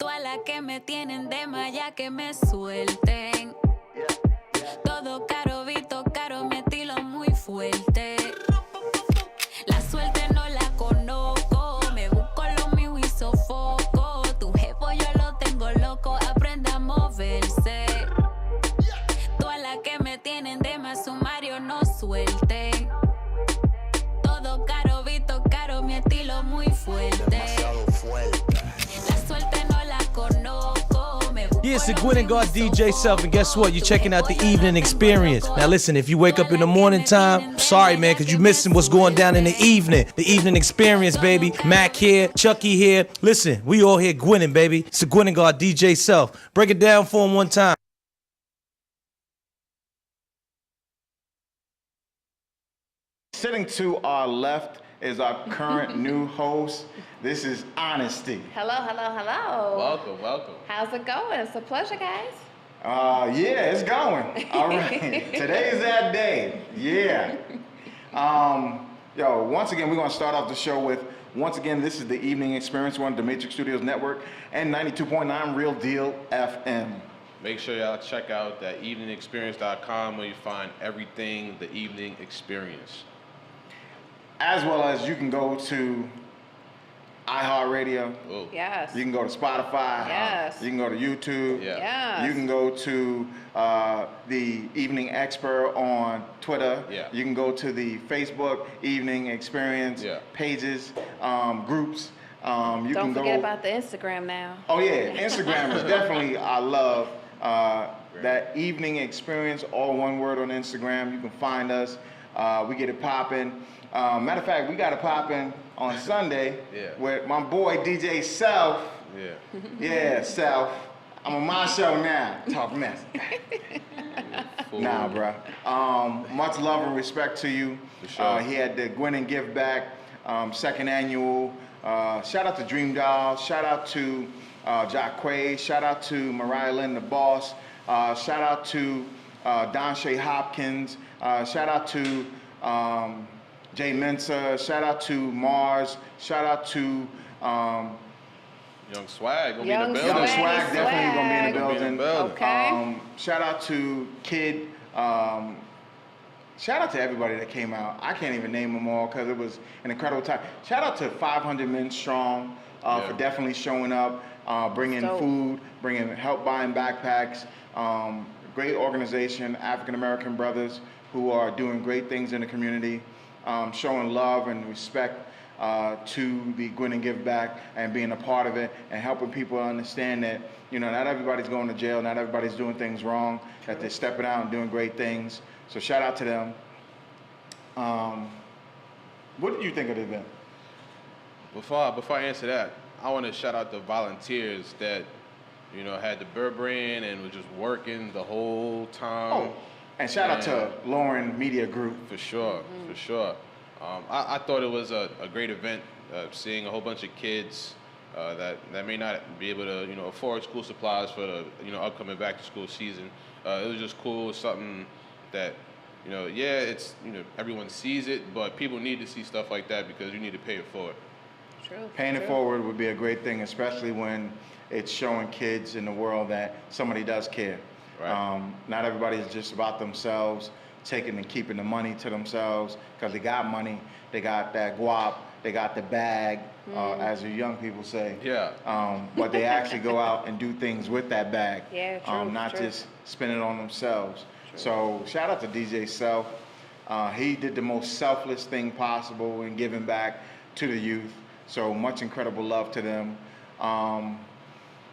Todas las que me tienen de malla que me suelten. Todo caro, visto caro, mi estilo muy fuerte. La suerte no la conozco, me busco lo mío y sofoco. Tu jefe yo lo tengo loco, aprenda a moverse. Todas las que me tienen de más sumario no suelten. Todo caro, visto caro, mi estilo muy fuerte. La suerte no la conozco. Yeah, it's the Yvng DJ Self, and guess what? You're checking out the Yvng Experience. Now listen, if you wake up in the morning time, sorry man, because you're missing what's going down in the evening. The Yvng Experience, baby. Mac here, Chucky here. Listen, we all here Gwynning, baby. It's the Yvng DJ Self. Break it down for him one time. Sitting to our left is our current new host. This is Honesty. Hello, hello, hello. Welcome, welcome. How's it going? It's a pleasure, guys. Yeah, it's going. All right. Today is that day. Yeah. Once again, we're going to start off the show with, once again, this is the Yvng Experience. We're on the Matrix Studios Network and 92.9 Real Deal FM. Make sure y'all check out that eveningexperience.com where you find everything the Yvng Experience. As well as you can go to iHeartRadio. Oh. Yes. You can go to Spotify. Yes. You can go to YouTube. Yeah. Yes. You can go to the Yvng Expert on Twitter. Yeah. You can go to the Facebook Yvng Experience pages, groups. Don't forget about the Instagram now. Oh yeah, Instagram is definitely, I love that Yvng Experience, all one word on Instagram. You can find us. We get it popping. Matter of fact, we got it popping on Sunday with my boy DJ Self. Yeah. Yeah, Self. I'm on my show now. Talk mess. Nah, bro. Much love and respect to you. For sure. He had the Gwen and Give Back second annual. Shout out to Dream Doll. Shout out to Jacquay. Shout out to Mariah Lynn, the boss. Shout out to Don Shay Hopkins. Shout out to Jay Mensa. Shout out to Mars. Shout out to Young Swag gonna be in Young the building. Young Swag definitely gonna be in the building. Okay. Shout out to Kid. Shout out to everybody that came out. I can't even name them all because it was an incredible time. Shout out to 500 Men Strong for definitely showing up, bringing food, bringing help, buying backpacks. Great organization, African American brothers who are doing great things in the community, showing love and respect to the Gwen and Give Back and being a part of it and helping people understand that, you know, not everybody's going to jail, not everybody's doing things wrong, that they're stepping out and doing great things. So shout out to them. What did you think of the event? Before I answer that, I want to shout out the volunteers that, you know, had the Burbrain and was just working the whole time. Oh, and shout out to Lauren Media Group. For sure, for sure. I thought it was a great event, seeing a whole bunch of kids that may not be able to, you know, afford school supplies for the, you know, upcoming back to school season. It was just cool, something that, you know, yeah, it's, you know, everyone sees it, but people need to see stuff like that because you need to pay it forward. True. Paying it forward would be a great thing, especially when it's showing kids in the world that somebody does care. Right. Not everybody is just about themselves, taking and keeping the money to themselves because they got money, they got that guap, they got the bag, as the young people say. Yeah. But they actually go out and do things with that bag. Yeah, true, not true. just spend it on themselves. So shout out to DJ Self. He did the most selfless thing possible in giving back to the youth. So much incredible love to them.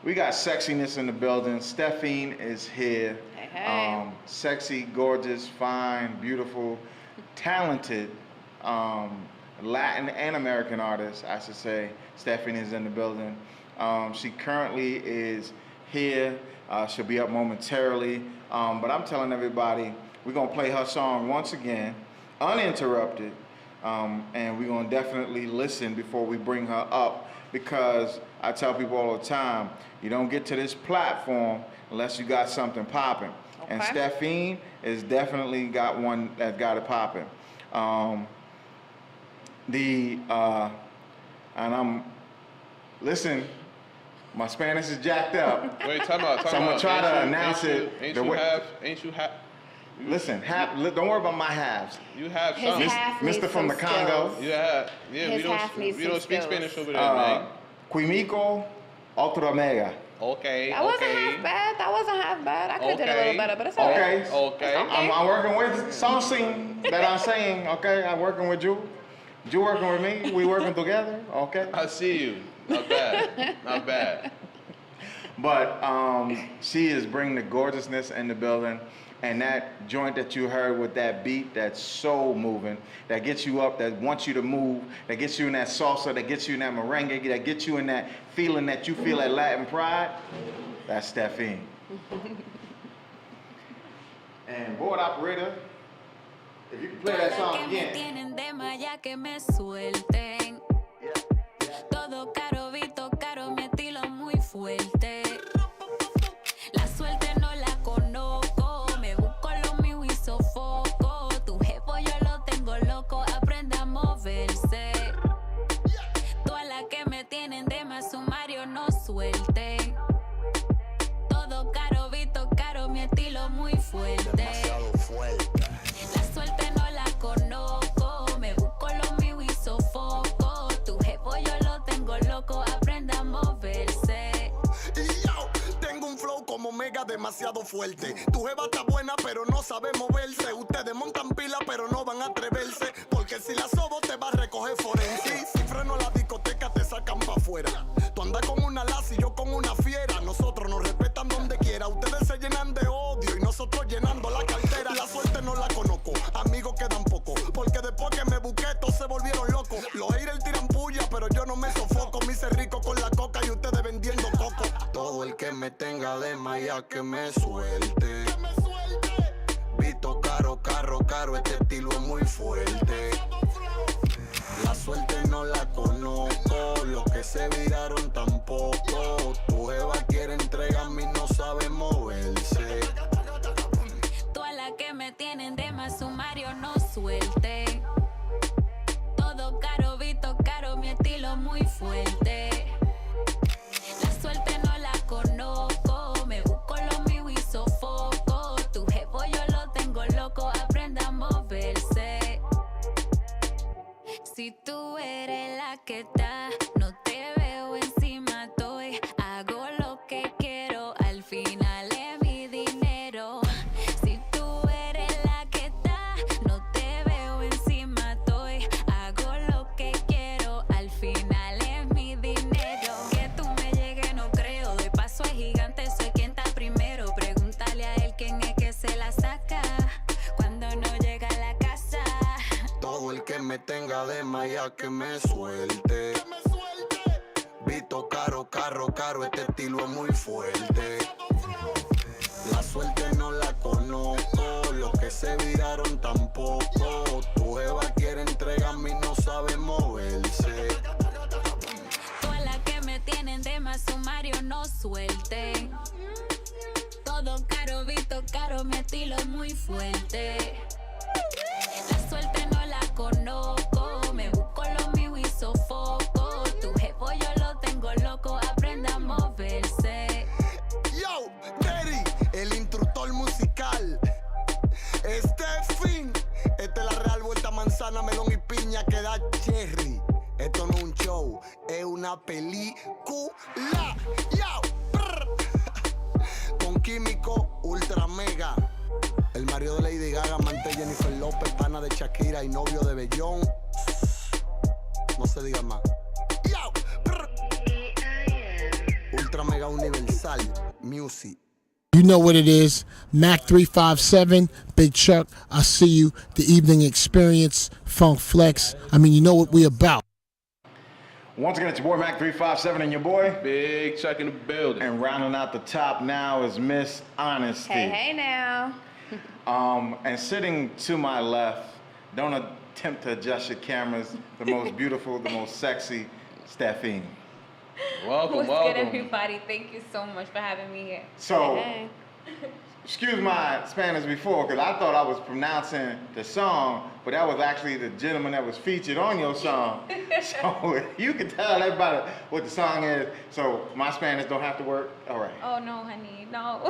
We got sexiness in the building. Stephine is here. Hey. Sexy, gorgeous, fine, beautiful, talented, Latin and American artist, I should say. Stephine is in the building. She currently is here. She'll be up momentarily. But I'm telling everybody, we're going to play her song once again, uninterrupted. And we're going to definitely listen before we bring her up because I tell people all the time, you don't get to this platform unless you got something popping. Okay. And Stephine is definitely got one that got it popping. And I'm, listen, My Spanish is jacked up. Wait, time out. So I'm gonna try to announce it. Ain't you have? Listen, don't worry about my halves. You have His some. half needs Mr. from some the Congo. skills. Yeah, His half needs we some don't speak skills. Spanish over there, man. Quimico, Ultra Mega. Okay, That wasn't okay. half bad. That wasn't half bad. I could have did a Okay. little better, but it's all right. Okay. Okay. I'm working with something that I'm saying. Okay, I'm working with you. You working with me. We working together. Okay. I see you. Not bad. Not bad. But she is bringing the gorgeousness in the building. And that joint that you heard with that beat, that's so moving, that gets you up, that wants you to move, that gets you in that salsa, that gets you in that merengue, that gets you in that feeling that you feel at Latin Pride, that's Stephine. And board operator, if you can play that song again. Todo caro, visto caro, mi estilo muy fuerte. La suerte no la conozco, me busco lo mío y sofoco. Tu jefe yo lo tengo loco, aprende a moverse. Todas las que me tienen de más sumario no suelten. Todo caro, visto caro, mi estilo muy fuerte. La suerte no la conozco, me busco lo mío y sofoco. Tu jefe yo lo tengo loco, aprende a moverse. Y yo tengo un flow como mega demasiado fuerte. Tu jeva está buena pero no sabe moverse. Ustedes montan pila pero no van a atreverse. Porque si la sobo te va a recoger forense. Si freno la discoteca te sacan pa' afuera. Tú andas con una laza y yo con una fiera. Nosotros nos respetan donde quiera. Ustedes se llenan de odio y nosotros llenando la cartera. La suerte no la conozco, amigos quedan pocos. Porque después que me busqué todos se volvieron locos. Los haters tiran puya pero yo no me sofoco. Me hice rico con la coca y ustedes vendiendo coco. Todo el que me tenga de maya que me suelte. Visto caro, este estilo es muy fuerte. La suerte no la conozco, los que se viraron tampoco. Tu jeva quiere entregarme y no sabe moverse. Todas las que me tienen de más sumario no suelten. Todo caro, visto caro, mi estilo muy fuerte. La suerte no la conozco, me busco lo mío y sofoco. Tu jefe yo lo tengo loco, aprende a moverse. Si tú eres la que está, no te veo encima, estoy. Hago lo que quiero, al final es mi dinero. Si tú eres la que está, no te veo encima, estoy. Hago lo que quiero, al final es mi dinero. Que tú me llegues no creo, de paso es gigante, soy quien está primero. Pregúntale a él quién es que se la saca cuando no llega a la casa. Todo el que me tenga de maya que me suelte. Visto caro, este estilo es muy fuerte. La suerte no la conozco, los que se viraron tampoco. Tu jeva quiere entregarme y no sabe moverse. Todas las que me tienen de más sumario no suelten. Todo caro, visto caro, mi estilo es muy fuerte. La suerte no la conozco, me busco lo mío y sofoco. Tu jefe yo lo tengo loco, aprende a moverse. Yo, Daddy, el instructor musical. Stephine, esta es la real vuelta manzana, melón y piña que da cherry. Esto no es un show, es una película. Yo, brr. Con químico ultra mega. El marido de Lady Gaga, amante de Jennifer López, pana de Shakira y novio de Bellón. No se diga más. Yo, brr. Ultra mega universal music. You know what it is. Mac 357, Big Chuck, I see you. The Evening Experience, Funk Flex. I mean, you know what we about. Once again, it's your boy Mac 357 and your boy Big Chuck in the building. And rounding out the top now is Miss Honesty. Hey now. And sitting to my left, don't attempt to adjust your cameras, the most beautiful, the most sexy, Stephine. What's good, everybody? Thank you so much for having me here. So, Hey. excuse my Spanish before, because I thought I was pronouncing the song, but that was actually the gentleman that was featured on your song. So you can tell everybody what the song is. So my Spanish don't have to work. All right. Oh no, honey, no.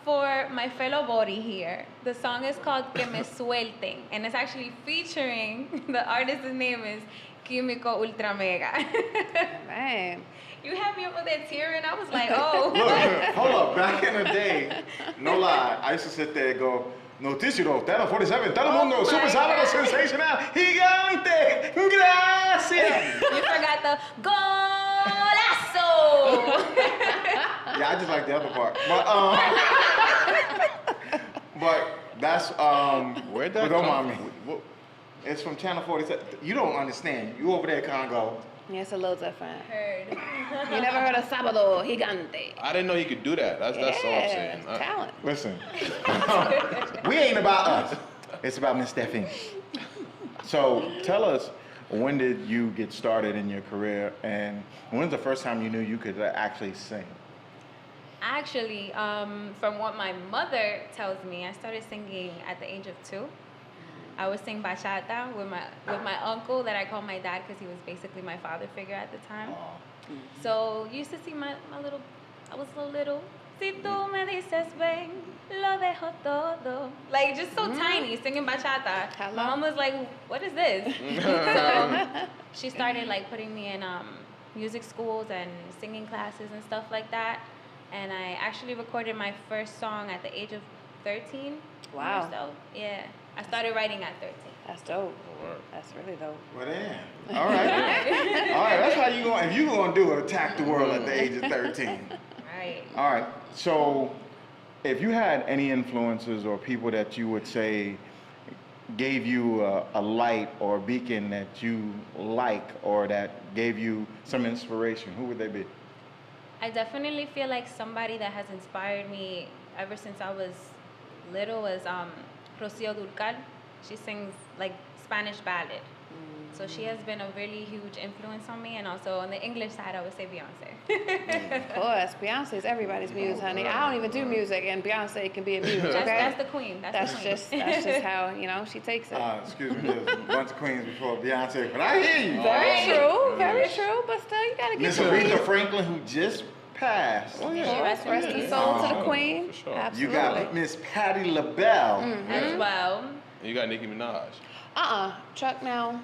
For my fellow body here, the song is called Que Me Suelten, and it's actually featuring, the artist's name is Químico Ultra Mega. Man. You had me over there tearing. I was like, oh. Look, hold up. Back in the day, no lie, I used to sit there and go, Noticiero, Tele 47, Telemundo, Super Sábado, Sensacional, Gigante, Gracias. You forgot the golazo. Yeah, I just like the other part. But that's, Where'd that don't come mind me. from? It's from Channel 47. You don't understand. You over there, Congo. Yeah, it's a little different. Heard. You never heard of Sábado Gigante? I didn't know he could do that. That's all I'm saying. It's talent. Listen, we ain't about us. It's about Miss Stephine. So tell us, when did you get started in your career, and when's the first time you knew you could actually sing? Actually, from what my mother tells me, I started singing at the age of 2. I would sing bachata with my uncle that I called my dad because he was basically my father figure at the time. So you used to see I was so little. Si tú me dices ven, lo dejo todo. Like just so tiny, singing bachata. Hello? My mom was like, what is this? So she started like putting me in music schools and singing classes and stuff like that. And I actually recorded my first song at the age of 13. Wow. Or so. Yeah. I started writing at 13. That's dope. That's really dope. Well, damn. All right. All right. That's how you going. If you gonna do it, attack the world at the age of 13. Right. All right. So, if you had any influences or people that you would say gave you a light or a beacon that you like, or that gave you some inspiration, who would they be? I definitely feel like somebody that has inspired me ever since I was little was Rocío Dúrcal. She sings like Spanish ballad. So she has been a really huge influence on me, and also on the English side, I would say Beyonce. Of course, Beyonce is everybody's muse, honey. I don't even do music, and Beyonce can be a muse. Okay, That's the queen. That's the queen. that's just how she takes it. Excuse me, there's a bunch of queens before Beyonce, but I hear you. Very true, very true. But still, you gotta get Miss to it. Aretha Franklin, who just passed. Of course, rest in soul to the queen. For sure. You Absolutely. got Miss Patti LaBelle. As well. You got Nicki Minaj. Chuck now.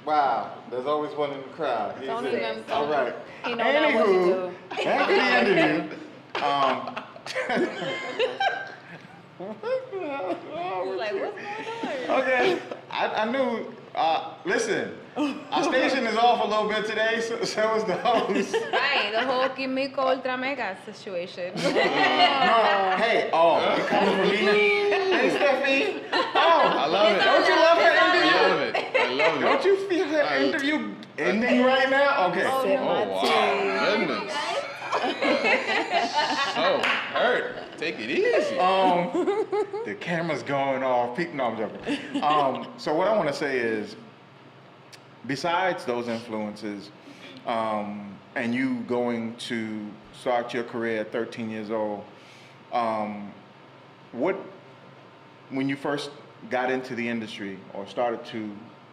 Wow, there's always one in the crowd. He's Don't it. even- All right. He know not what to do. After the interview, Like, what's going on? okay, I knew. Listen, our station is off a little bit today, so is the host. Right, the whole Químico Ultra Mega situation. No, hey, you coming from me? Hey, Stephine. I love it. Don't you love her I interview? love it. I love it. Don't you feel her interview ending right now? Okay. Sip Oh, my wow. tea. Goodness. So hurt. Take it easy. The camera's going off. No, I'm joking. So what I want to say is, besides those influences, and you going to start your career at 13 years old, when you first got into the industry or started to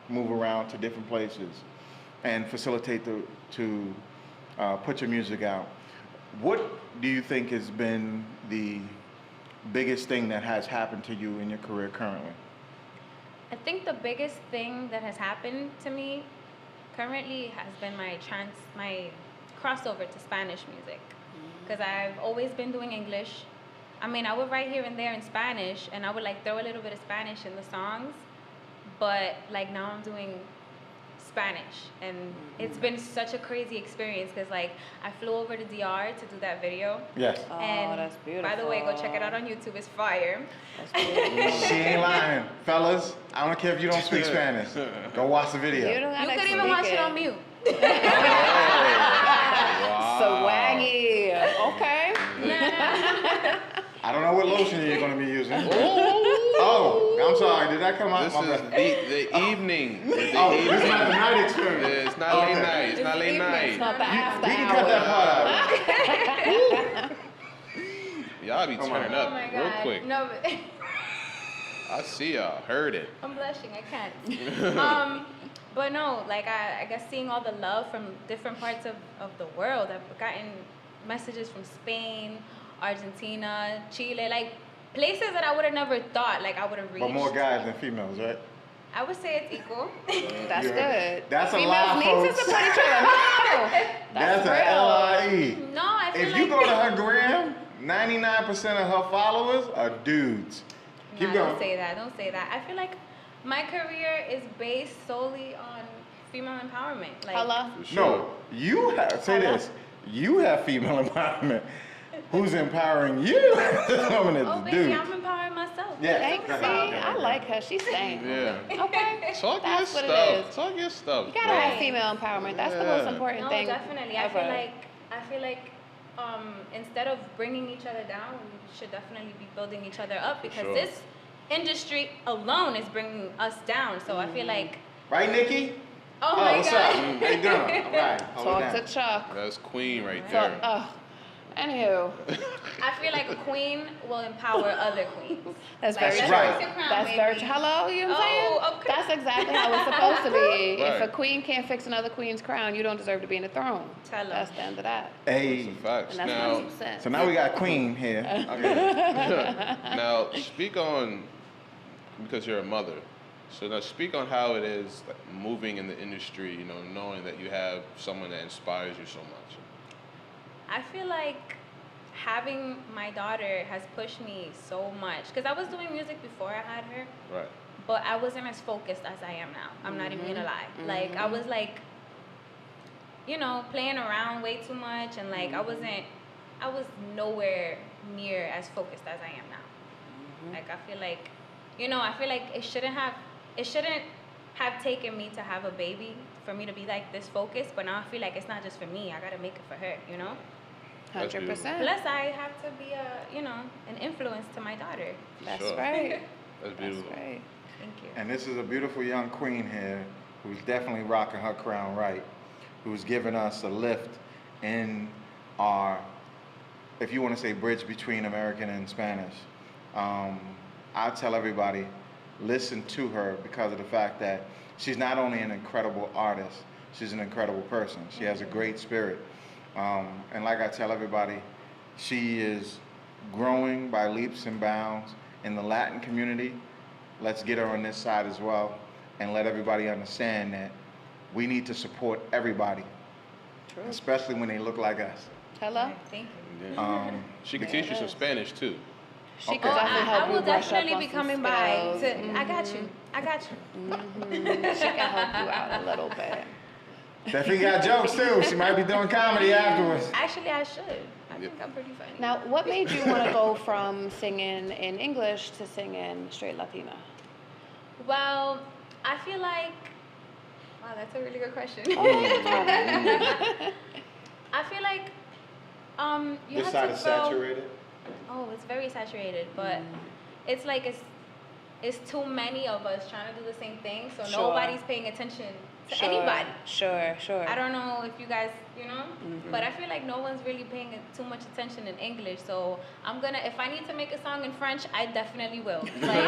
move around to different places and facilitate to put your music out, what do you think has been the biggest thing that has happened to you in your career currently? I think the biggest thing that has happened to me currently has been my crossover to Spanish music. Because I've always been doing English. I mean, I would write here and there in Spanish, and I would like throw a little bit of Spanish in the songs. But like now I'm doing Spanish, and it's been such a crazy experience because like I flew over to DR to do that video. Yes. Oh, And that's beautiful. by the way, go check it out on YouTube. It's fire. That's beautiful. She ain't lying. Fellas, I don't care if you don't speak Spanish. Go watch the video. You don't You gotta could even speak watch it on mute. Swaggy. Okay. I don't know what lotion you're going to be using. Oh, I'm sorry. Did that come out? This My is bad. the evening. Oh, this is not the night experience. It's not late night. It's not late It's night. not the after We can cut that hour. part out. Y'all be turning Oh up my real God. quick. No, but I see y'all. Heard it. I'm blushing. I can't. But no, like I guess seeing all the love from different parts of the world. I've gotten messages from Spain, Argentina, Chile, like places that I would have never thought like I would have reached. But more guys than females, right? I would say it's equal. That's good. That's a Females lie, need folks. to support each other. No, That's a real. LIE. No, I feel If like you go to her gram, 99% of her followers are dudes. Keep Nah, going. don't say that. Don't say that. I feel like my career is based solely on female empowerment. Like, Hello. For sure. No, you have, say this, you have female empowerment. Who's empowering you? This woman is oh the baby, dude. I'm empowering myself. Yeah. Thanks. See, I like her. She's saying. Yeah. Okay. Talk your That's what it stuff. is. Talk your stuff. You gotta bro. have female empowerment. That's the most Yeah. important No, thing. definitely. Ever. I feel like instead of bringing each other down, we should definitely be building each other up because Sure. this industry alone is bringing us down. So I feel like, Right, Nikki? oh my what's God. up? How you doing? All right. hold Talk it to down. Chuck. That's Queen right Talk. there. Anywho, I feel like a queen will empower other queens. that's Like, very let's true. right. raise your crown, That's very baby. true. Hello, you know what I'm saying? Oh, okay. That's exactly how it's supposed to be. If a Right. queen can't fix another queen's crown, you don't deserve to be in the throne. Tell 'em. That's the end of that. Hey. Facts. And that's Now, 100%. So now we got Queen here. Okay. now speak on, because you're a mother. So now speak on how it is like, moving in the industry. You know, knowing that you have someone that inspires you so much. I feel like having my daughter has pushed me so much because I was doing music before I had her, Right. but I wasn't as focused as I am now. I'm not even gonna lie. Like I was like, you know, playing around way too much, and like I was nowhere near as focused as I am now. Like I feel like, you know, it shouldn't have taken me to have a baby for me to be like this focused, but now I feel like it's not just for me. I gotta make it for her, you know. That's 100%. Plus, I have to be an influence to my daughter. That's Sure. right. That's beautiful. That's right. Thank you. And this is a beautiful young queen here who's definitely rocking her crown right, who's giving us a lift in our, if you want to say, bridge between American and Spanish. I tell everybody, listen to her because of the fact that she's not only an incredible artist, she's an incredible person. She has a great spirit. And like I tell everybody, she is growing by leaps and bounds in the Latin community. Let's get her on this side as well and let everybody understand that we need to support everybody, True. especially when they look like us. Hello. Thank you. She can teach you some Spanish too. She Okay. could definitely help I you will brush up definitely on be some coming by. skills. I got you. I got you. She can help you out a little bit. Stephine got jokes too. She might be doing comedy afterwards. Actually, I should. I think I'm pretty funny. Now, what made you want to go from singing in English to singing straight Latina? Well, I feel like, wow, that's a really good question. I feel like you This have side to is throw, saturated. Oh, it's very saturated, but it's like it's too many of us trying to do the same thing, so Sure. nobody's paying attention to anybody. Sure. I don't know if you guys, but I feel like no one's really paying too much attention in English. So if I need to make a song in French, I definitely will. Like,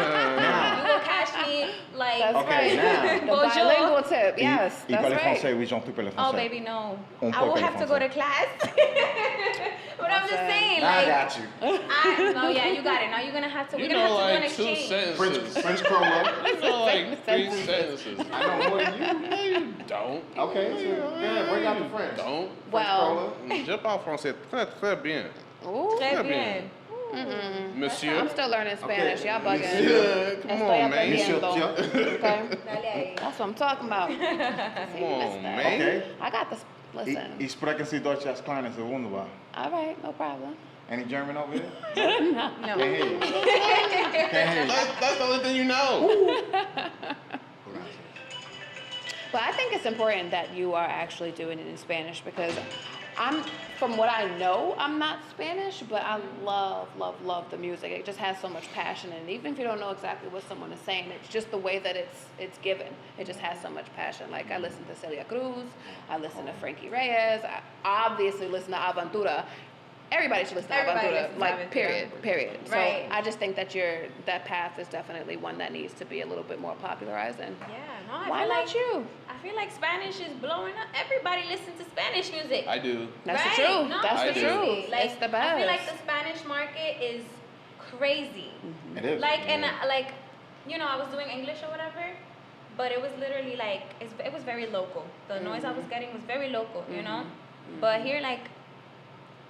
you will catch me like. That's Okay, right. now. The Bonjour. bilingual tip. Yes, Y parle that's français, right. oui, j'en peux parler Oh français. baby, no. Un I will peu have to go français. to class. But I'm just saying, I like. got you. No, yeah, you got it. Now you're gonna have to. You We're gonna know have to do an like two exchange. sentences. French Chroma. You know like three sentences. I know more than you. No, you don't. Okay, so good. Bring out the French. Don't. Well, Je parle français très très bien. ooh, Très Très bien. bien. Monsieur. I'm still learning Spanish. Y'all bugging. Yeah, come Estoy on, man. aprendiendo. Okay, Dale ahí. that's what I'm talking about. Come on, man. Okay. I got this. Listen. Ich spreche Sie Deutsch als Kleines, wunderbar. All right, no problem. Any German over here? No. Can't hear you. Can't hear you. That's the only thing you know. But I think it's important that you are actually doing it in Spanish because from what I know, I'm not Spanish, but I love the music. It just has so much passion in it. Even if you don't know exactly what someone is saying, it's just the way that it's given. It just has so much passion. Like I listen to Celia Cruz, I listen to Frankie Reyes, I obviously listen to Aventura. everybody should listen to Everybody Aventura, listens to like, Aventura. period. Right. So I just think that that path is definitely one that needs to be a little bit more popularized. And Yeah, no, why not you? I feel like Spanish is blowing up. Everybody listens to Spanish music. I do. That's right? the truth. No, That's the seriously. truth. Like, It's the best. I feel like the Spanish market is crazy. It is. Like, and like, you know, I was doing English or whatever, but it was literally like, it was very local. The noise I was getting was very local, you know? But here, like,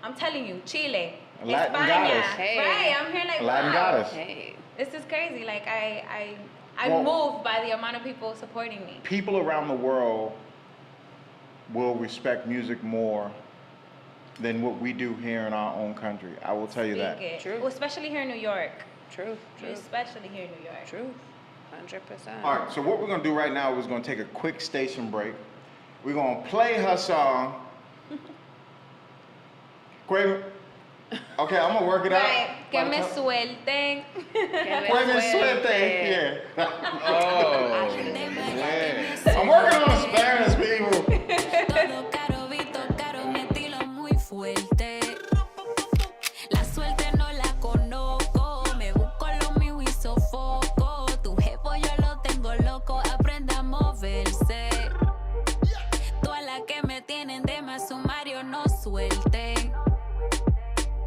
I'm telling you, Chile, Latin España, goddess. Hey. right? I'm here like, Latin wow. goddess. Hey. This is crazy. Like, I'm Well- moved by the amount of people supporting me. People around the world will respect music more than what we do here in our own country. I will tell you that. Speak it. True. Well, especially here in New York. True. Especially here in New York. True. 100%. All right, so what we're gonna do right now is we're gonna take a quick station break. We're gonna play her song. Quaver. Okay, I'm gonna work it out. Right. Que me By the time- suelten. Que me suelte. Yeah. Oh, Déjame man. I'm working on Spanish, people. Todo caro, Vito, caro, mi estilo muy fuerte. La suerte no la conozco, me busco lo mío y sofoco. Tu jefe yo lo tengo loco, aprenda a moverse. Todas las que me tienen de más sumario no suelten.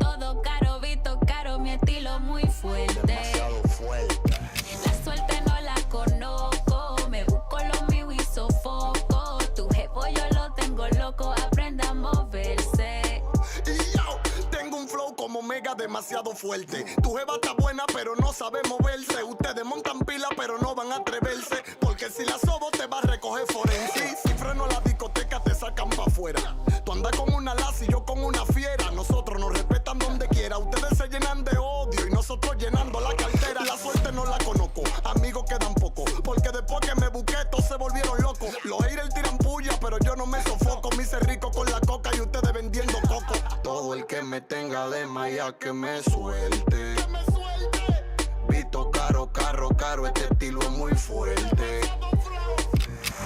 Todo caro, Vito, caro, mi estilo muy fuerte. La suerte no la conozco, me busco lo mío y sofoco. Tu jefe yo lo tengo loco, aprenda a moverse. Y yo tengo un flow como mega demasiado fuerte. Tu jeva está buena pero no sabe moverse. Ustedes montan pila pero no van a atreverse. Porque si la sobo te va a recoger forense. Si freno la discoteca te sacan pa' afuera. Tú andas con una laza y yo con una fiera. Nosotros nos respetan donde quiera. Ustedes se llenan de odio y nosotros llenando la cartera. La suerte no la conozco, amigos quedan pocos. Porque después que me busqué todos se volvieron locos. Los haters tiran puya pero yo no me sofoco. Me hice rico con la coca y ustedes vendiendo coco. Todo el que me tenga de maya que me suelte. Vito caro, caro, este estilo es muy fuerte.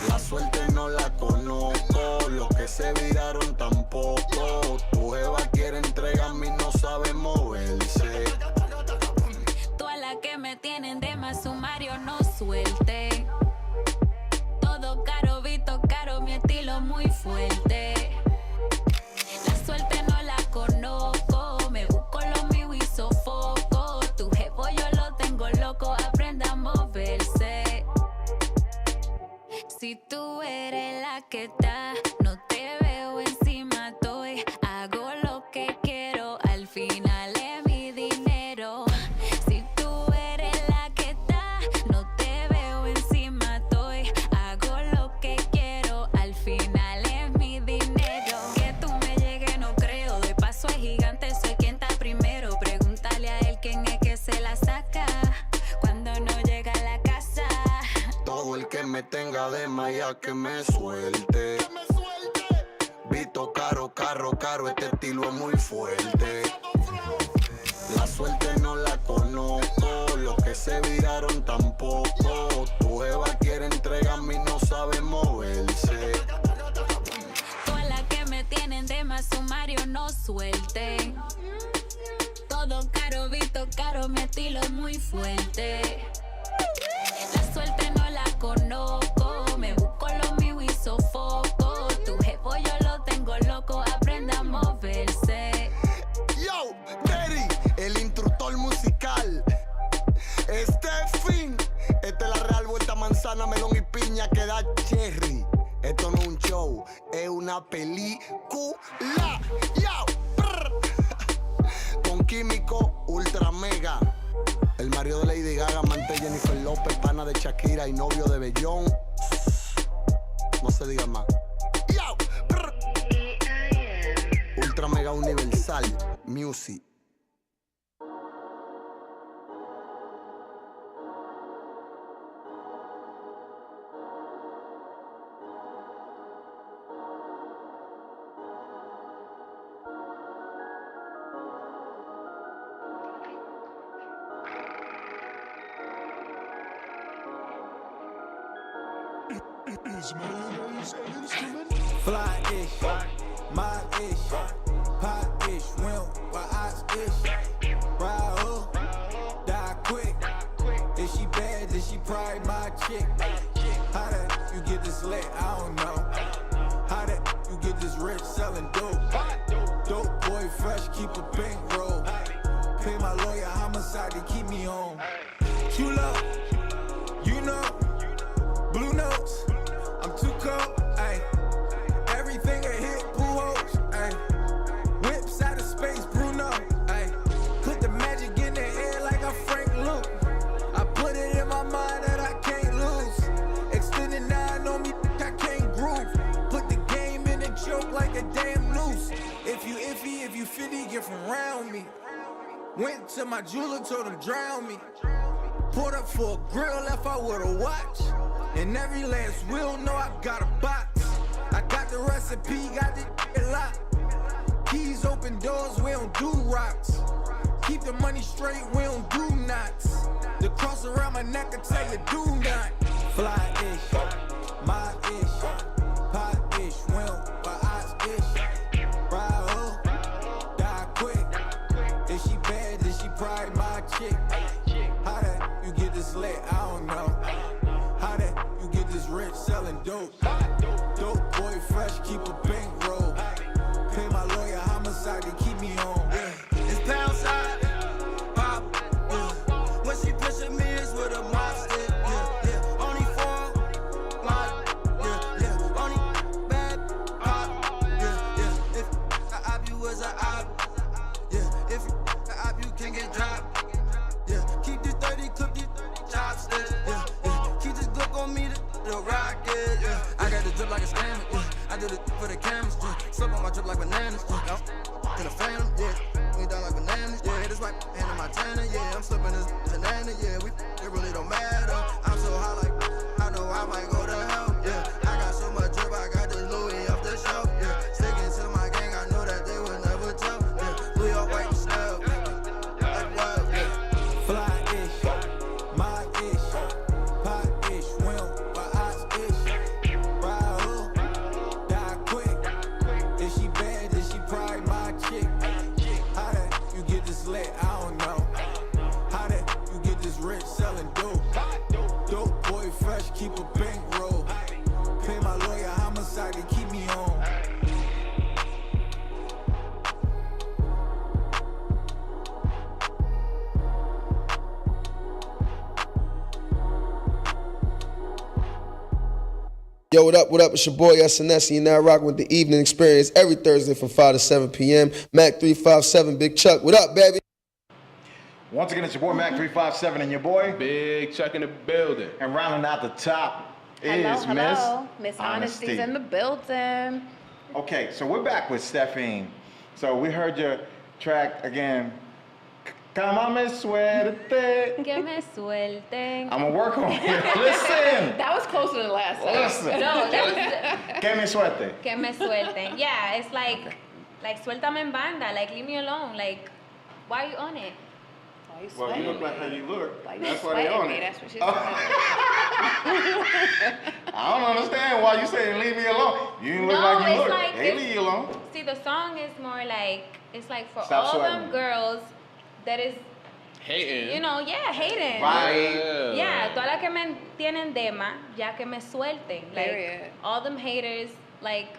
La suerte no la conozco, los que se viraron tampoco. Tu jeva quiere entregarme y no sabe moverse. Todas las que me tienen de más sumario no suelten. Todo caro, Vito, caro, mi estilo muy fuerte. La suerte no la conozco, me busco lo mío y sofoco. Tu jefe yo lo tengo loco, aprenda a moverse. Si tú eres la que está, no te veo encima, estoy. Hago lo que quiero, al final es mi dinero. Si tú eres la que está, no te veo encima, estoy. Hago lo que quiero, al final es mi dinero. Que tú me llegues no creo, de paso es gigante, soy quien está primero. Pregúntale a él quién es que se la saca cuando no llega a la casa. Todo el que me tenga de maya que me suelte. Vito caro, este estilo es muy fuerte. La suerte no la conozco, los que se viraron tampoco. Tu jeva quiere entregarme y no sabe moverse. Todas las que me tienen de más sumario no suelten. Todo caro, Vito, caro, mi estilo es muy fuerte. La suerte no la conozco, me busco lo mío y sofoco. Tu jefe yo lo tengo loco, aprenda a moverse. Yo, Daddy, el instructor musical. Stephine, esta es la real vuelta manzana, melón y piña que da cherry. Esto no es un show, es una película. Yo, brr. Con químico ultra mega. El marido de Lady Gaga, amante de Jennifer López, pana de Shakira y novio de Bellón. No se diga más. Yo, brr. Ultra mega universal music. Fly-ish, my-ish, pot ish, wimp, my eyes ish. Ride hook, die quick. If she bad, then she probably my chick. How that you get this lit? I don't know. How that you get this rich selling dope? Dope boy fresh, keep a bank roll. Pay my lawyer homicide to keep me home. True love, you know. Blue notes, I'm too cold. Ay. Everything I hit, pool holes. Ay. Whips out of space, Bruno. Ay. Put the magic in the air like a Frank Luke. I put it in my mind that I can't lose. Extended 9 on me, I can't groove. Put the game in a joke like a damn noose. If you iffy, if you 50, get from around me. Went to my jeweler, told him drown me. Pulled up for a grill, left out with a watch. And every last wheel, know I got a box. I got the recipe, got the locked. Keys open doors, we don't do rocks. Keep the money straight, we don't do knots. The cross around my neck, I tell you do not. Fly-ish, my-ish, pot-ish, wimp, my eyes-ish. Ride hook, die quick. If she bad, then she probably my chick. How that you get this lit? I don't know. How that you get this rich selling dope? Dope boy fresh, keep a bank roll. Pay my lawyer homicide to keep me home. Yeah. It's pound side, pop. Yeah. When she pushing me, it's with a mop stick. Yeah, yeah. Only 4 wide. Yeah, yeah. Only bad pop. Yeah, yeah. If I op you as a op. Yeah. If I op you can get dropped. Yeah. Keep this 30 clip these chopsticks. Yeah, yeah. Keep this Glock on me the rocket. Yeah. I got the drip like a stamp. Yeah. I did it for the cameras. Yeah. Slip on my drip like bananas. Yeah. To the phantom. Yeah. We down like bananas. Yeah. This right hand in Montana. Yeah. I'm slipping this banana. Yeah. It really don't matter. I'm so high like I know I might go to hell. Yeah. I got so much drip. I got this Louis off the shelf. Yeah. Sticking to my gang. I know that they would never tell. Yeah. We all white and snell. Like what? Yeah. Fly-ish, my-ish, pot-ish, wimp, my eyes-ish. Ride hook, die quick. If she bad, then she probably my chick. How that you get this lit? I don't know. How that you get this rich selling dope? Dope boy fresh, keep a bank roll. Pay my lawyer homicide to keep me home. Yo, what up, what up? It's your boy SNS, and you're now rocking with the Evening Experience every Thursday from 5 to 7 p.m. Mac 357, Big Chuck. What up, baby? Once again, it's your boy Mac 357 and your boy Big Chuck in the building. And rounding out the top is hello. Miss Honesty's in the building. Okay, so we're back with Stephine. So we heard your track again. Come me suerte. Que me suelten. I'm gonna work on it. Listen. That was closer than last time. Listen. No, that was Que me suerte. que me suelten. Yeah, it's like suéltame en banda, like leave me alone. Like, why are you on it? Why you Well, you sweating look like how me? you look. Why you That's why they sweating on me? it. That's what she's I don't understand why you saying leave me alone. You didn't look No, like you it's look. like They it's- leave you alone. See, the song is more like, it's like for Stop all sweating. them girls that is, Hating. you know, yeah, hating. Right. Yeah, todas las que me tienen dema, ya que me suelten. Like, Period. all them haters, like,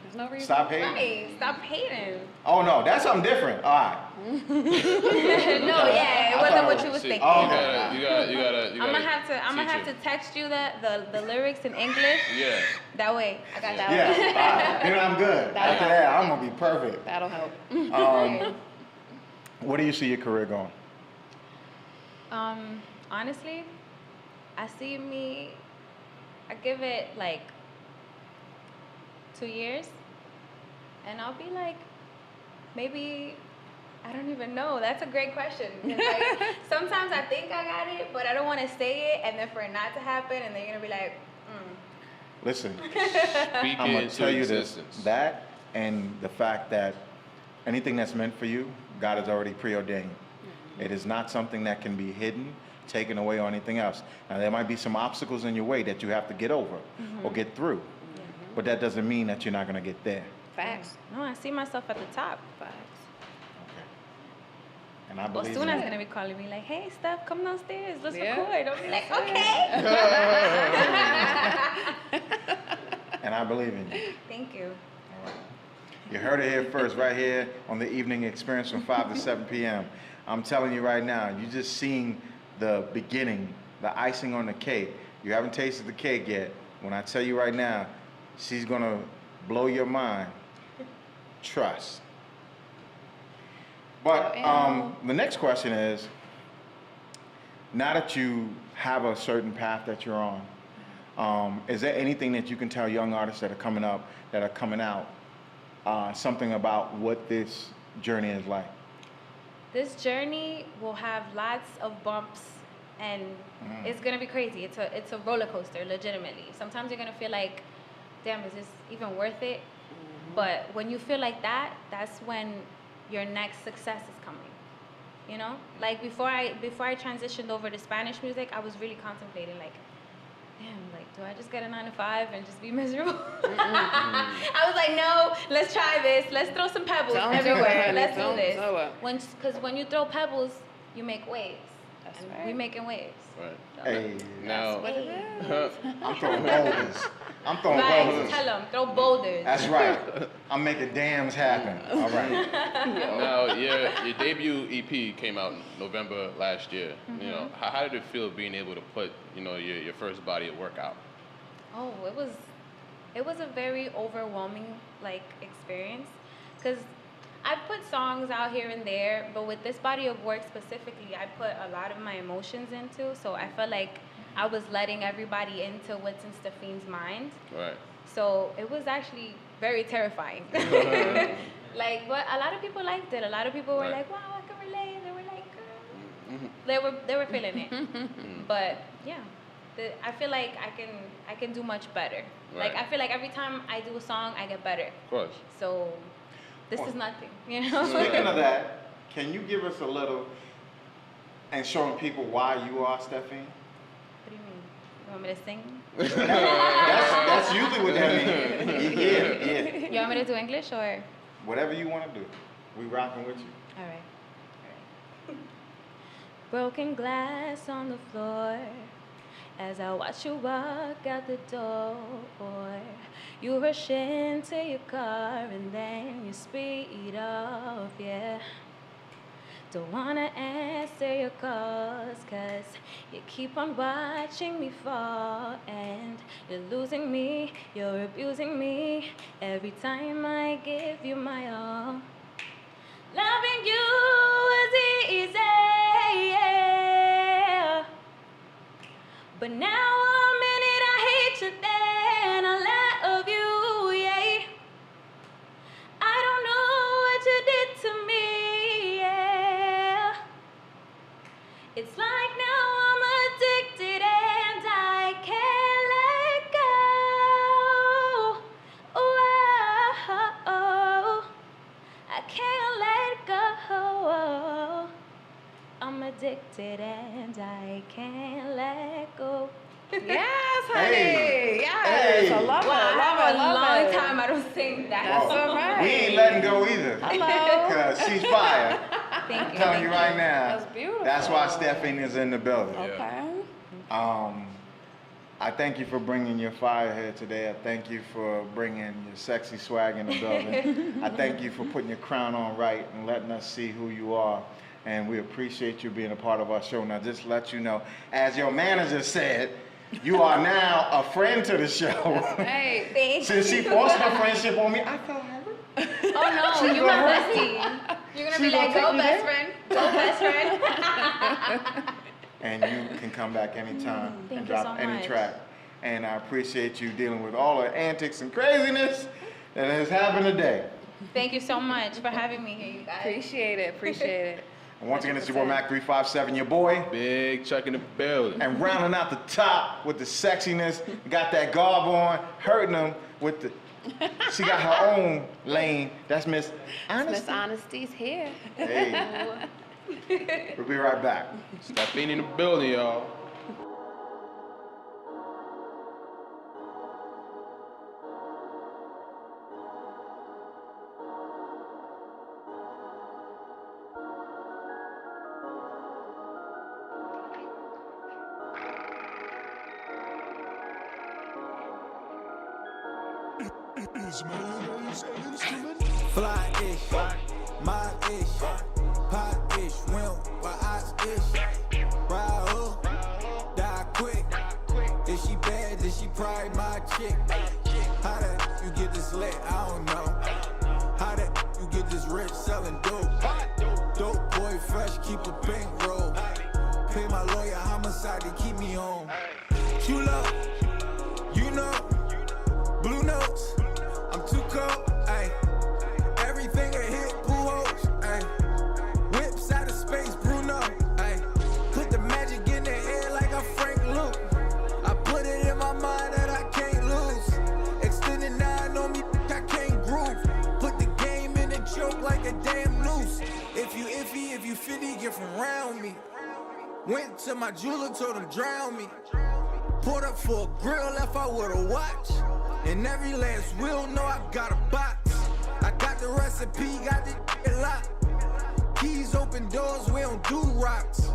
There's no reason. Stop hating. right, stop hating. Oh no, that's something different. All right. No, yeah, it wasn't what you was See, thinking. Oh, You gotta. I'm gonna have to text you the lyrics in English. Yeah. That way, I got that Yeah. one. All right. Then I'm good. That'll After help. that, I'm gonna be perfect. That'll help. Where do you see your career going? Honestly, I see me, I give it like 2 years, and I'll be like, maybe, I don't even know. That's a great question. 'Cause, like, sometimes I think I got it, but I don't want to say it, and then for it not to happen, and they're gonna be like, Listen, Speak I'm gonna into tell you this, existence. that, and the fact that anything that's meant for you, God has already preordained. It is not something that can be hidden, taken away, or anything else. Now, there might be some obstacles in your way that you have to get over or get through, but that doesn't mean that you're not gonna get there. Facts. No, I see myself at the top. Facts. And I Well, believe soon in I'm it. gonna be calling me like, "Hey, Steph, come downstairs. Let's Yeah. record." I'll be like, "Okay." And I believe in you. Thank you. All right. You heard it here first, right here on the Evening Experience from 5 to 7 p.m. I'm telling you right now, you just seen the beginning, the icing on the cake. You haven't tasted the cake yet. When I tell you right now, she's gonna blow your mind. Trust. But the next question is, now that you have a certain path that you're on, is there anything that you can tell young artists that are coming up, that are coming out, something about what this journey is like? This journey will have lots of bumps, and it's gonna be crazy. It's a roller coaster, legitimately. Sometimes you're gonna feel like, damn, is this even worth it? But when you feel like that, that's when your next success is coming. You know, like before I transitioned over to Spanish music, I was really contemplating like, damn, like, do I just get a 9 to 5 and just be miserable? I was like, no, let's try this. Let's throw some pebbles everywhere. Let's do this. Because when you throw pebbles, you make waves. That's and right. we making waves. Right. Hey, Now, I'm throwing boulders. I'm throwing Right, boulders. tell them, throw boulders. That's right. I'm making dams happen. All right. now your debut EP came out in November last year. You know, how did it feel being able to put, you know, your first body of work out? Oh, it was a very overwhelming like experience, because I put songs out here and there, but with this body of work specifically, I put a lot of my emotions into, so I felt like I was letting everybody into what's in Stephine's mind. Right. So it was actually very terrifying. Like, but a lot of people liked it. A lot of people were like, wow, I can relate. They were like, they were feeling it. But yeah, I feel like I can do much better. Right. Like, I feel like every time I do a song, I get better. Of course. So this is nothing, you know? Speaking of that, can you give us a little and showing people why you are Stephine? What do you mean? You want me to sing? That's usually what that means. Yeah. You want me to do English or? Whatever you want to do. We rocking with you. All right. Broken glass on the floor as I watch you walk out the door. You rush into your car and then you speed off, yeah. Don't wanna answer your calls, 'cause you keep on watching me fall, and you're losing me, you're abusing me every time I give you my all. Loving you is easy, yeah. But now I'm in it, I hate you, then I love you, yeah. I don't know what you did to me, yeah. It's like now I'm addicted and I can't let go. Oh, I can't let go. I'm addicted and I can't let go. Yes, honey. Hey. Yes. Hey. I love it. Wow, Love it. a long Love it. time I don't sing that. That's all right. We ain't letting go either. Hello. Because she's fire. Thank you. I'm telling you right now. That's beautiful. That's why Stephine is in the building. Okay. I thank you for bringing your fire here today. I thank you for bringing your sexy swag in the building. I thank you for putting your crown on right and letting us see who you are. And we appreciate you being a part of our show. Now, just to let you know, as your manager said, you are now a friend to the show. Hey. Thank Since she you. forced her friendship on me, I felt hurt. Oh no, you're my bestie. You're gonna be like, go best friend, go best friend. And you can come back anytime Thank and you drop so any much. track. And I appreciate you dealing with all the antics and craziness that has happened today. Thank you so much for having me here, you guys. Appreciate it. Appreciate it. And once again, it's your boy Mac 357, your boy. Big Chuck in the building. And rounding out the top with the sexiness, got that garb on, hurting them with the. She got her own lane. That's Miss Honesty. Miss Honesty's here. Hey. We'll be right back. Stephine in the building, y'all. Fly-ish, my-ish, pot-ish, wimp, by ice-ish. Ride up, die quick. If she bad, then she probably my chick. How that you get this lit? I don't know. How that you get this rich selling dope? Dope boy fresh, keep a pink roll. Pay my lawyer homicide to keep me home. True love, you know. Blue notes, I'm too cold, ayy. Everything a hit, blue hoes, ayy. Whips out of space, Bruno, ayy. Put the magic in the air like I'm Frank Luke. I put it in my mind that I can't lose. Extended 9 on me, I can't groove. Put the game in a joke like a damn noose. If you iffy, if you 50, get from around me. Went to my jeweler, told him drown me. Pulled up for a grill, left out with a watch. And every last wheel know I got a box. I got the recipe, got the locked. Keys open doors, we don't do rocks.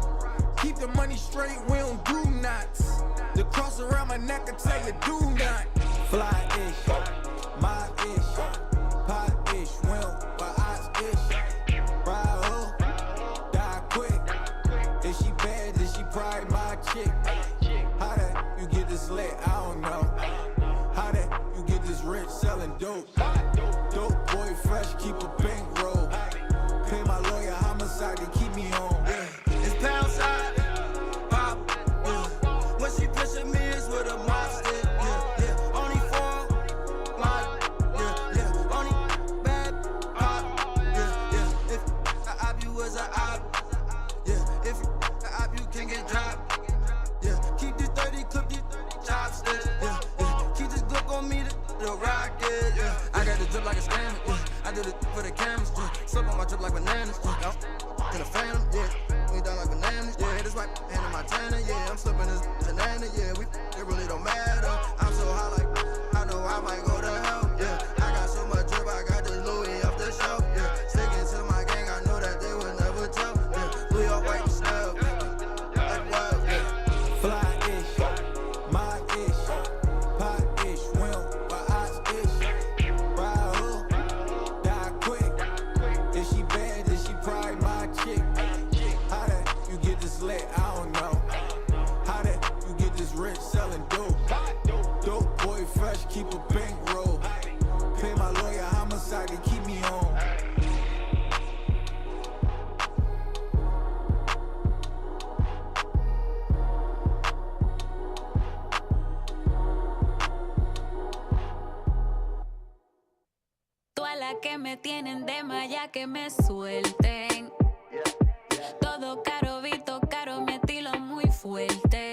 Keep the money straight, we don't do knots. The cross around my neck, I tell you do not. Fly-ish, my-ish, pot-ish, wimp, by ice-ish. Ride up, die quick. If she bad, then she probably my chick. How that you get this lit? I don't know. How that you get this rich selling dope? Dope boy fresh, keep a pink roll. Pay my lawyer homicide to keep me home. Yeah. It's pound side, pop. Yeah. When she pushing me, it's with a monster. Yeah, yeah. Only for my, yeah, yeah. Only bad pop. Yeah, yeah. If I op you as a op, yeah. If I op you can get dropped. Yeah. Keep this 30 clip, these chopsticks. Yeah, yeah. Keep this Glock on me, the rocket. Yeah. I got the drip like a scammer. Yeah. I do this for the cameras. Yeah. Slip on my drip like bananas. Yeah. In a phantom. Yeah. We done like bananas. Yeah. This white hand in Montana. Yeah. I'm slipping this banana. Yeah. It really don't matter. I'm so high like I know I might go to hell. Yeah. I got so much drip. I got this Louis off the shelf. Yeah. Sticking to my gang. I know that they would never tell. Yeah. We all white and snell. Like wild. Yeah. Fly-ish, my-ish, pot-ish, wimp, by ice-ish. Ride up, die quick. If she bad, then she probably my chick. How that you get this lit? I don't know. How that you get this rich selling dope? Dope boy fresh, keep a pink roll. Pay my lawyer homicide to keep me home. Todas las que me tienen de malla que me suelten. Todo caro, visto caro, mi estilo muy fuerte.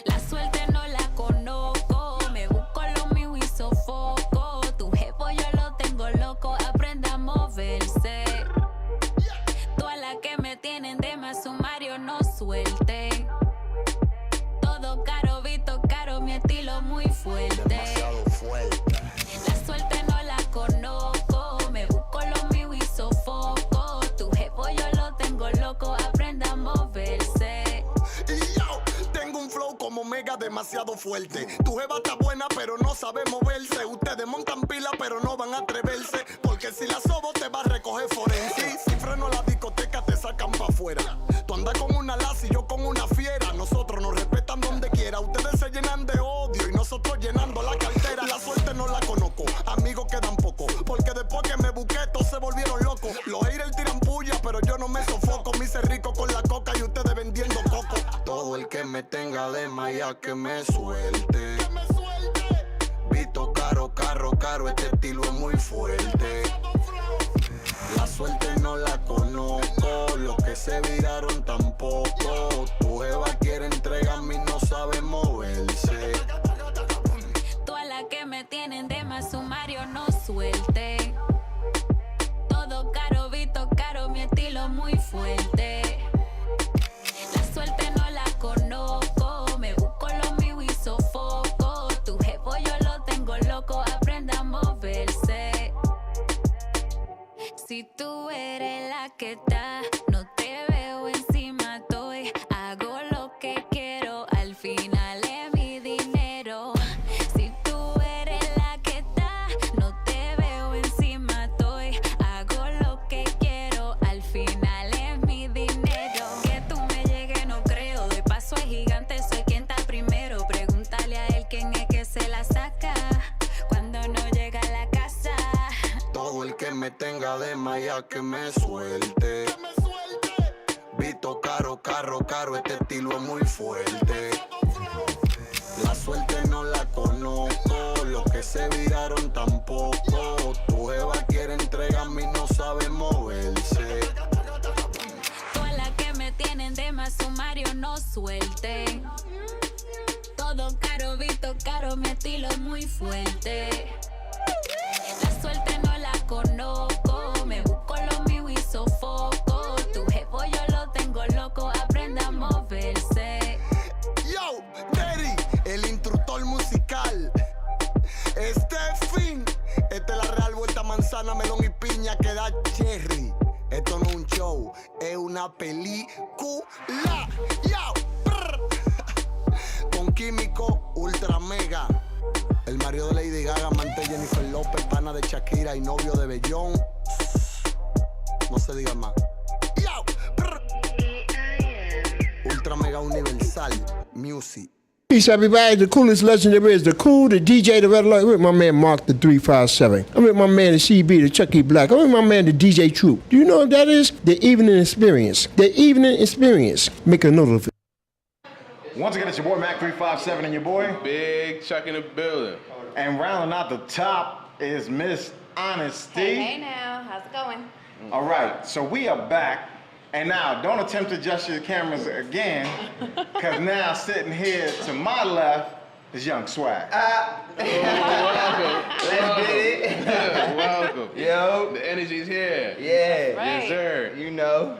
La suerte no la conozco, me busco lo mío y sofoco. Tu jefe yo lo tengo loco, aprenda a moverse. Todas las que me tienen de más sumario no suelten. Todo caro, visto caro, mi estilo muy fuerte. Demasiado fuerte. La suerte no la conozco, me busco lo mío y sofoco. Tu jefe yo lo tengo loco, aprenda a moverse. Y yo tengo un flow como mega demasiado fuerte. Tu jeva está buena pero no sabe moverse. Ustedes montan pila pero no van a atreverse. Porque si la sobo te va a recoger forense. Si freno la discoteca te sacan pa' afuera. Tú andas con una laza y yo con una fiera. Nosotros nos respetan donde quiera. Ustedes se llenan de odio y nosotros llenando la cartera. La suerte no la conozco, amigos quedan pocos. Porque después que me busqué todos se volvieron locos. Los haters tiran puya pero yo no me sofoco. Me hice rico con la coca y ustedes vendiendo coco. Todo el que me tenga de malla que me suelte. Visto caro, caro, este estilo es muy fuerte. La suerte no la conozco, los que se viraron tampoco. Tu jeva quiere entregarme y no sabe moverse. Todas las que me tienen de más sumario no suelten. Todo caro, visto caro, mi estilo muy fuerte. La suerte no la conozco, me busco lo mío y sofoco. Tu jefe yo lo tengo loco, aprenda a moverse. Si tú eres la que está, no te veo encima, estoy. Hago lo que quiero, al final es mi dinero. Si tú eres la me tenga de malla que me suelte. Vito caro, caro, este estilo es muy fuerte. La suerte no la conozco, los que se viraron tampoco. Tu jeva quiere entregarme y no sabe moverse. Todas las que me tienen de más sumario no suelten. Todo caro, Vito caro, mi estilo es muy fuerte. La suerte no la conozco, me busco lo mío y sofoco. Tu jevo yo lo tengo loco, aprenda a moverse. Yo, Daddy, el instructor musical. Stephine, esta es la real vuelta manzana, melón y piña que da cherry. Esto no es un show, es una película. Yo, con químico ultra mega. El marido de Lady Gaga, amante Jennifer López, pana de Shakira y novio de Bellón. No se diga más. Yo, ultra mega universal music. Peace, everybody. The coolest legend there is. The cool, the DJ, the red light. I'm with my man Mark, the 357. I'm with my man, the CB, the Chucky Black. I'm with my man, the DJ Troop. Do you know what that is? The Evening Experience. The Evening Experience. Make a note of it. Once again, it's your boy Mac 357 and your boy Big Chuck in the building. And rounding out the top is Miss Honesty. Hey now, how's it going? All right, so we are back. And now, don't attempt to adjust your cameras again, because now sitting here to my left is Young Swag. Welcome. Let's get it. Welcome. Yo. The energy's here. Yeah. Right. Yes, sir. You know.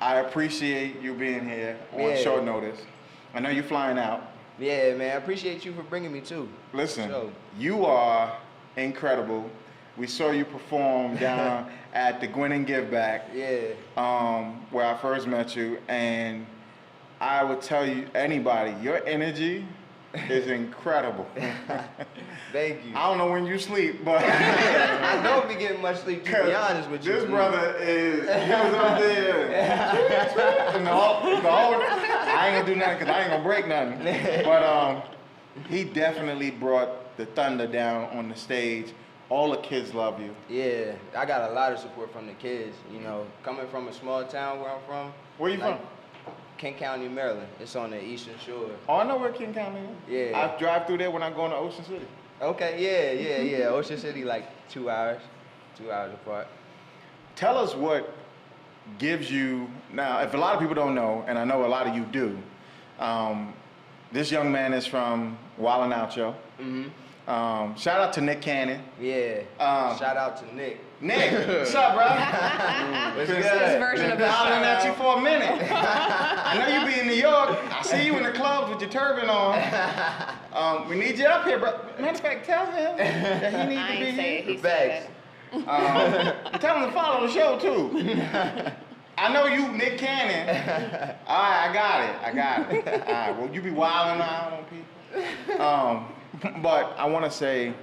I appreciate you being here on Yeah. short notice. I know you're flying out. Yeah, man. I appreciate you for bringing me too. Listen, So. you are incredible. We saw you perform down at the Gwen and Give Back, Yeah. where I first met you, and I would tell you, anybody, your energy is incredible. Thank you. I don't know when you sleep, but I don't be getting much sleep, to be honest with you. this brother is, he was up there, and the whole, I ain't gonna do nothing because I ain't gonna break nothing. But he definitely brought the thunder down on the stage. All the kids love you. Yeah, I got a lot of support from the kids. You know, coming from a small town where I'm from. Where you from? Kent County, Maryland. It's on the Eastern Shore. Oh, I know where King County is. Yeah. I drive through there when I go into Ocean City. Okay, yeah. Ocean City, like 2 hours. 2 hours apart. Tell us what gives you, now, if a lot of people don't know, and I know a lot of you do, this young man is from Wildin' Out Show. Mm-hmm. Shout out to Nick Cannon. Yeah. Shout out to Nick. Nick, what's up, bro? What's His good? version of Been the hollering at you show. for a minute. I know you be in New York. I see you in the clubs with your turban on. We need you up here, bro. Matter of fact, tell him that he needs I to be ain't say it, here. he said it. Tell him to follow the show too. I know you, Nick Cannon. All right, I got it. All right, well, you be wilding out on people. But I want to say,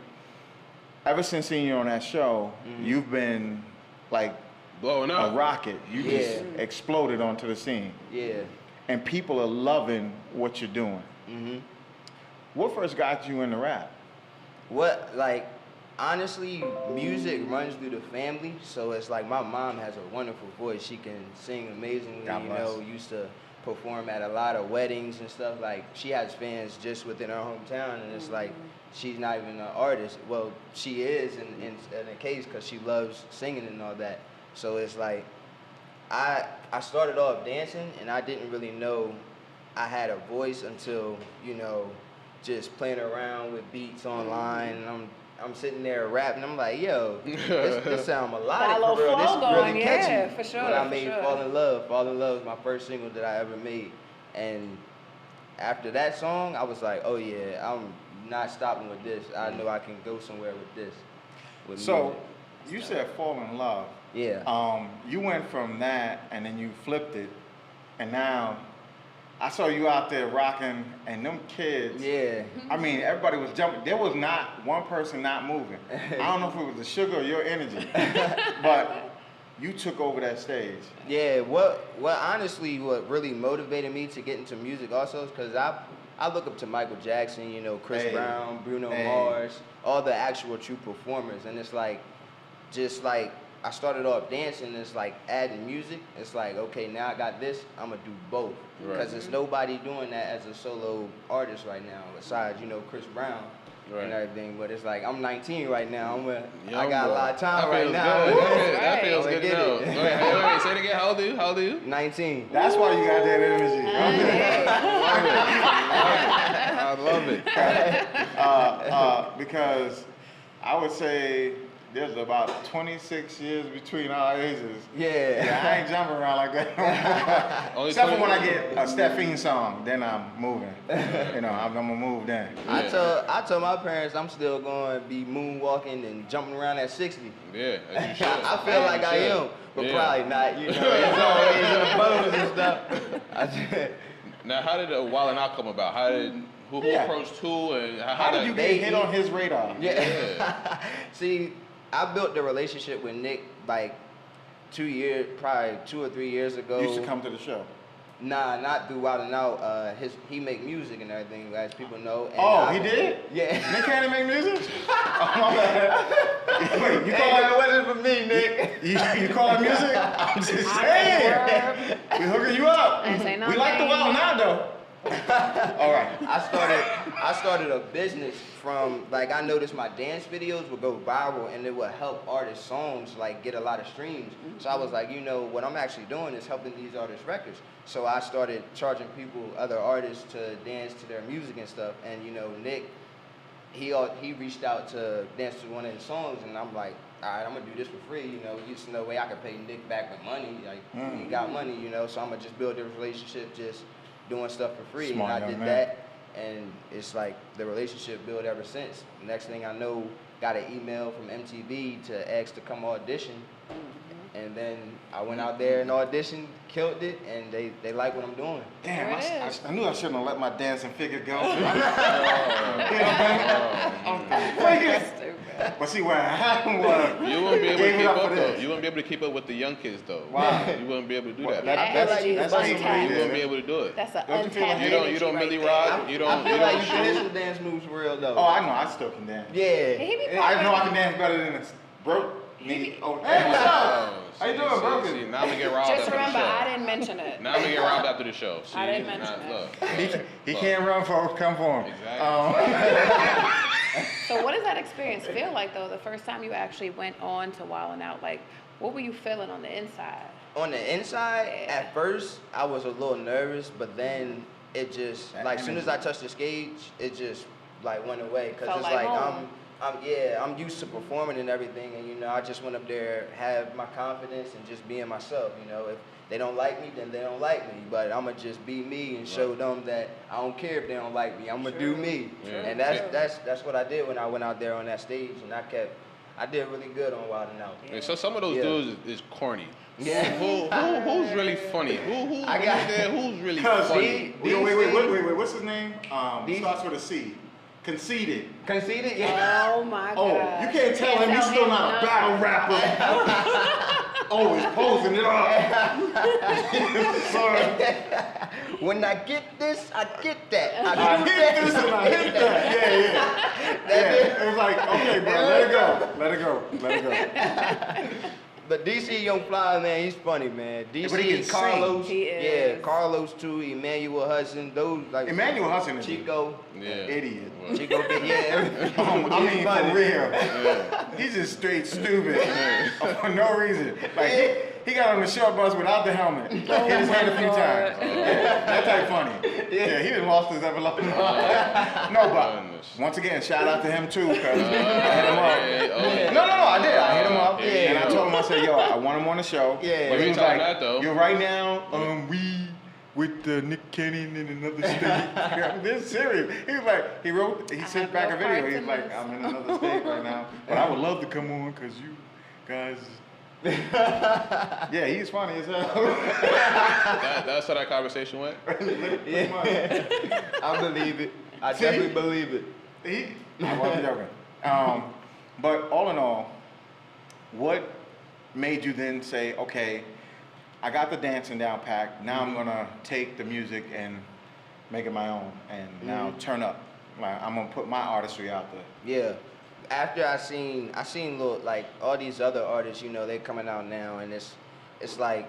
ever since seeing you on that show, you've been like Blowing a up. rocket. You just Yeah. exploded onto the scene. Yeah. And people are loving what you're doing. Mm-hmm. What first got you into rap? What, like, honestly, music runs through the family. So it's like my mom has a wonderful voice. She can sing amazingly, God you bless. know, used to perform at a lot of weddings and stuff. Like, she has fans just within her hometown, and it's like, she's not even an artist. Well, she is in a case because she loves singing and all that. So it's like, I started off dancing, and I didn't really know I had a voice until, you know, just playing around with beats online, and I'm sitting there rapping. I'm like, yo, this sound melodic Got a for real. little This flow is really going, catchy. yeah, for sure, When I for made sure. Fall in Love. Fall in Love was my first single that I ever made, and after that song, I was like, oh yeah, I'm not stopping with this. I know I can go somewhere with this. With So, music. you said fall in love. Yeah. You went from that and then you flipped it, and now I saw you out there rocking, and them kids. Yeah. I mean, everybody was jumping. There was not one person not moving. I don't know if it was the sugar or your energy, but you took over that stage. Yeah, what honestly, what really motivated me to get into music also is because I look up to Michael Jackson, you know, Chris Hey. Brown, Bruno Hey. Mars, all the actual true performers, and it's like, just like I started off dancing. It's like adding music. It's like, okay, now I got this. I'm gonna do both because there's nobody doing that as a solo artist right now besides Chris Brown. And everything, but it's like I'm 19 right now. I got a lot of time right now. That feels good to know. Wait, say it again. How old are you? 19. That's why you got that energy. I love it. Because I would say there's about 26 years between our ages. Yeah. I ain't jumping around like that. Except for when I get a Stephine song, then I'm moving. I'm gonna move then. Yeah. I told my parents I'm still going to be moonwalking and jumping around at 60. Yeah, as you should. I feel like I am, but probably not. It's always in the bones and stuff. Now, how did Wildin' Out come about? Who approached who, and how did you get hit on his radar? Yeah. See, I built the relationship with Nick like probably 2 or 3 years ago. You used to come to the show. Nah, not through Wildin' Out. He make music and everything, as people know. And he did? Yeah. Nick can't make music? Oh, my bad. Wait, you call it wasn't for me, Nick. You call it music? I'm just saying. We hooking you up. We like the Wildin' Out though. All right. I started a business from I noticed my dance videos would go viral and it would help artists' songs get a lot of streams. So I was like, what I'm actually doing is helping these artists' records. So I started charging other artists to dance to their music and stuff. And Nick, he reached out to dance to one of his songs, and I'm like, all right, I'm gonna do this for free. There's no way I could pay Nick back with money. He got money, so I'm gonna just build a relationship, just doing stuff for free. Smart, and I did that, and it's like the relationship built ever since. Next thing I know, got an email from MTV to ask to come audition. And then I went out there and auditioned, killed it, and they like what I'm doing. Damn, I knew I shouldn't have let my dancing figure go. But see, what happened was you wouldn't be able to keep up though. You wouldn't be able to keep up with the young kids though. Wow. You wouldn't be able to do that. That's you wouldn't be able to do it. That's an untapped You don't Millie Rod. You don't. I feel like you can hit some dance moves for real though. Oh, I know. I still can dance. Yeah. I know I can dance better than this broke. Hey, what's up? How you doing, Broken? See, now I'm gonna get robbed Just after the show. remember, I didn't mention it. Now I'm gonna get robbed after the show. See, I didn't mention it. Look. He can't run, folks. Come for him. Exactly. So what does that experience feel like, though, the first time you actually went on to Wildin' Out? What were you feeling on the inside? On the inside, at first, I was a little nervous, but then it just, as soon as I touched the stage, it just, went away. Because it's like home. I'm used to performing and everything, and I just went up there, have my confidence, and just being myself. If they don't like me, then they don't like me. But I'm gonna just be me and show them that I don't care if they don't like me. I'm gonna do me, and that's what I did when I went out there on that stage, and I did really good on Wildin' Out. Yeah, so some of those dudes is corny. Yeah. Who's really funny? Who's really funny? Wait. What's his name? Starts with a C. Conceited. Conceited? Yeah. Oh my God. Oh, you can't tell him you're still not a battle rapper. Always posing it up. When I get this, I get that. I hit this and I hit that. Yeah. It was like, okay, bro, let it go. But DC Young Fly, man, he's funny, man. DC but he can Carlos, sing. He is. Yeah, Carlos too, Emmanuel Hudson, those Emmanuel Hudson is Chico, idiot. Chico, yeah. I mean, for real. He's just straight stupid for no reason. He got on the short bus without the helmet. Hit his head a few times. That type funny. Yeah, he done lost his envelope. No, but once again, shout out to him too, because I hit him up. No, I did. I hit him up, and I told him, I said, yo, I want him on the show. Yeah. But he was like, yo, right now, we with Nick Cannon in another state. This is serious. He was like, he sent back a video. He was like, I'm in another state right now, but I would love to come on because you guys. Yeah, he's funny as hell. That's how that conversation went? Yeah. I believe it. I definitely believe it. I wasn't joking. But all in all, what made you then say, okay, I got the dancing down packed, now I'm gonna take the music and make it my own and now turn up. I'm gonna put my artistry out there. Yeah. after I seen little, like all these other artists, you know, they coming out now, and it's like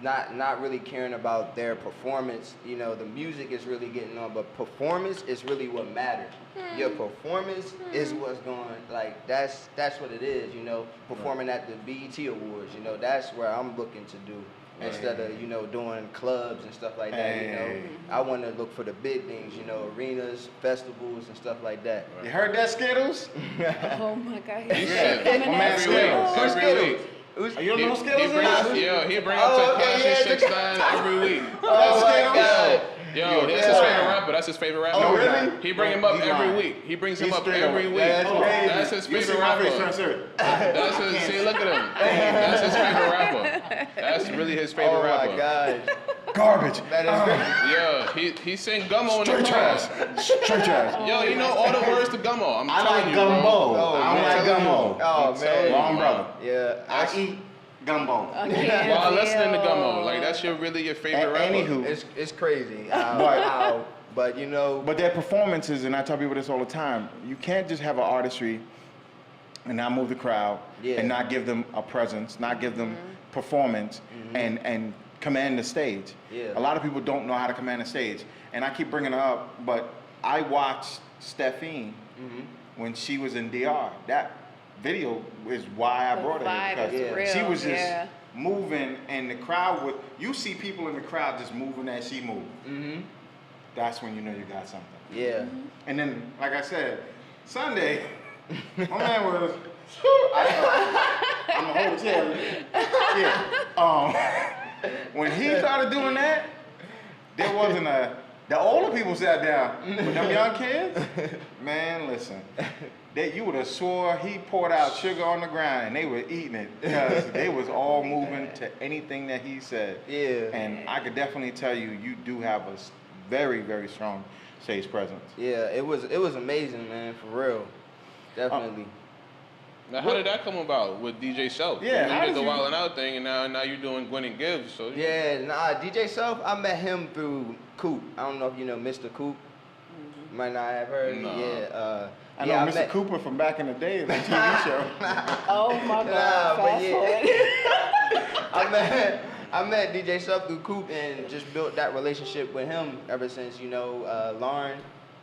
not really caring about their performance. You know, the music is really getting on, but performance is really what matters. Your performance is what's going, like that's what it is. You know, performing at the BET Awards. You know, that's where I'm looking to do. Instead of, you know, doing clubs and stuff like that, you know, I want to look for the big things, you know, arenas, festivals, and stuff like that. You heard that, Skittles? Oh my God. Yeah. My man Skittles. Every week. You don't know Skittles? He bring up to Classic 6ix9ine every week. Oh my God. Yo, that's his favorite rapper. That's his favorite rapper. Oh, really? He bring him up every week. He brings him up every week. That's his favorite rapper. That's his. See, look at him. That's his favorite rapper. That's really his favorite rapper. Oh my God. Garbage. That is Yo, he sing Gummo in the trash. crowd. Straight trash. Yo, you know all the words to Gummo. I'm I telling like you, gumbo. bro. I don't like gummo. Oh man. Wrong brother. Yeah. I eat gumbo. While listening to Gummo, like that's really your favorite rapper. Anywho, It's crazy. But you know. But their performances, and I tell people this all the time, you can't just have an artistry and not move the crowd and not give them a presence, not give them performance and command the stage. Yeah. A lot of people don't know how to command the stage. And I keep bringing her up, but I watched Stephine when she was in DR. That video is why I brought her here, because she was just moving, and the crowd would, you see people in the crowd just moving as she moved. That's when you know you got something. Yeah. And then, like I said, Sunday, my man was, I'm gonna hold it. Yeah. When he started doing that, there wasn't the older people sat down, but them young kids, man, listen, you would have swore he poured out sugar on the ground and they were eating it because they was all moving to anything that he said. Yeah. And I could definitely tell you, you do have a very, very strong stage presence. Yeah, it was amazing, man, for real. Definitely. Now, how did that come about with DJ Self? Yeah, you did the Wild 'N Out thing, and now you're doing Gwen and Gibbs. So DJ Self, I met him through Coop. I don't know if you know Mr. Coop. You might not have heard. No. Yeah. I know Mr. Cooper from back in the day, the TV show. Oh my God. But I met DJ Self through Coop and just built that relationship with him ever since, you know, Lauren.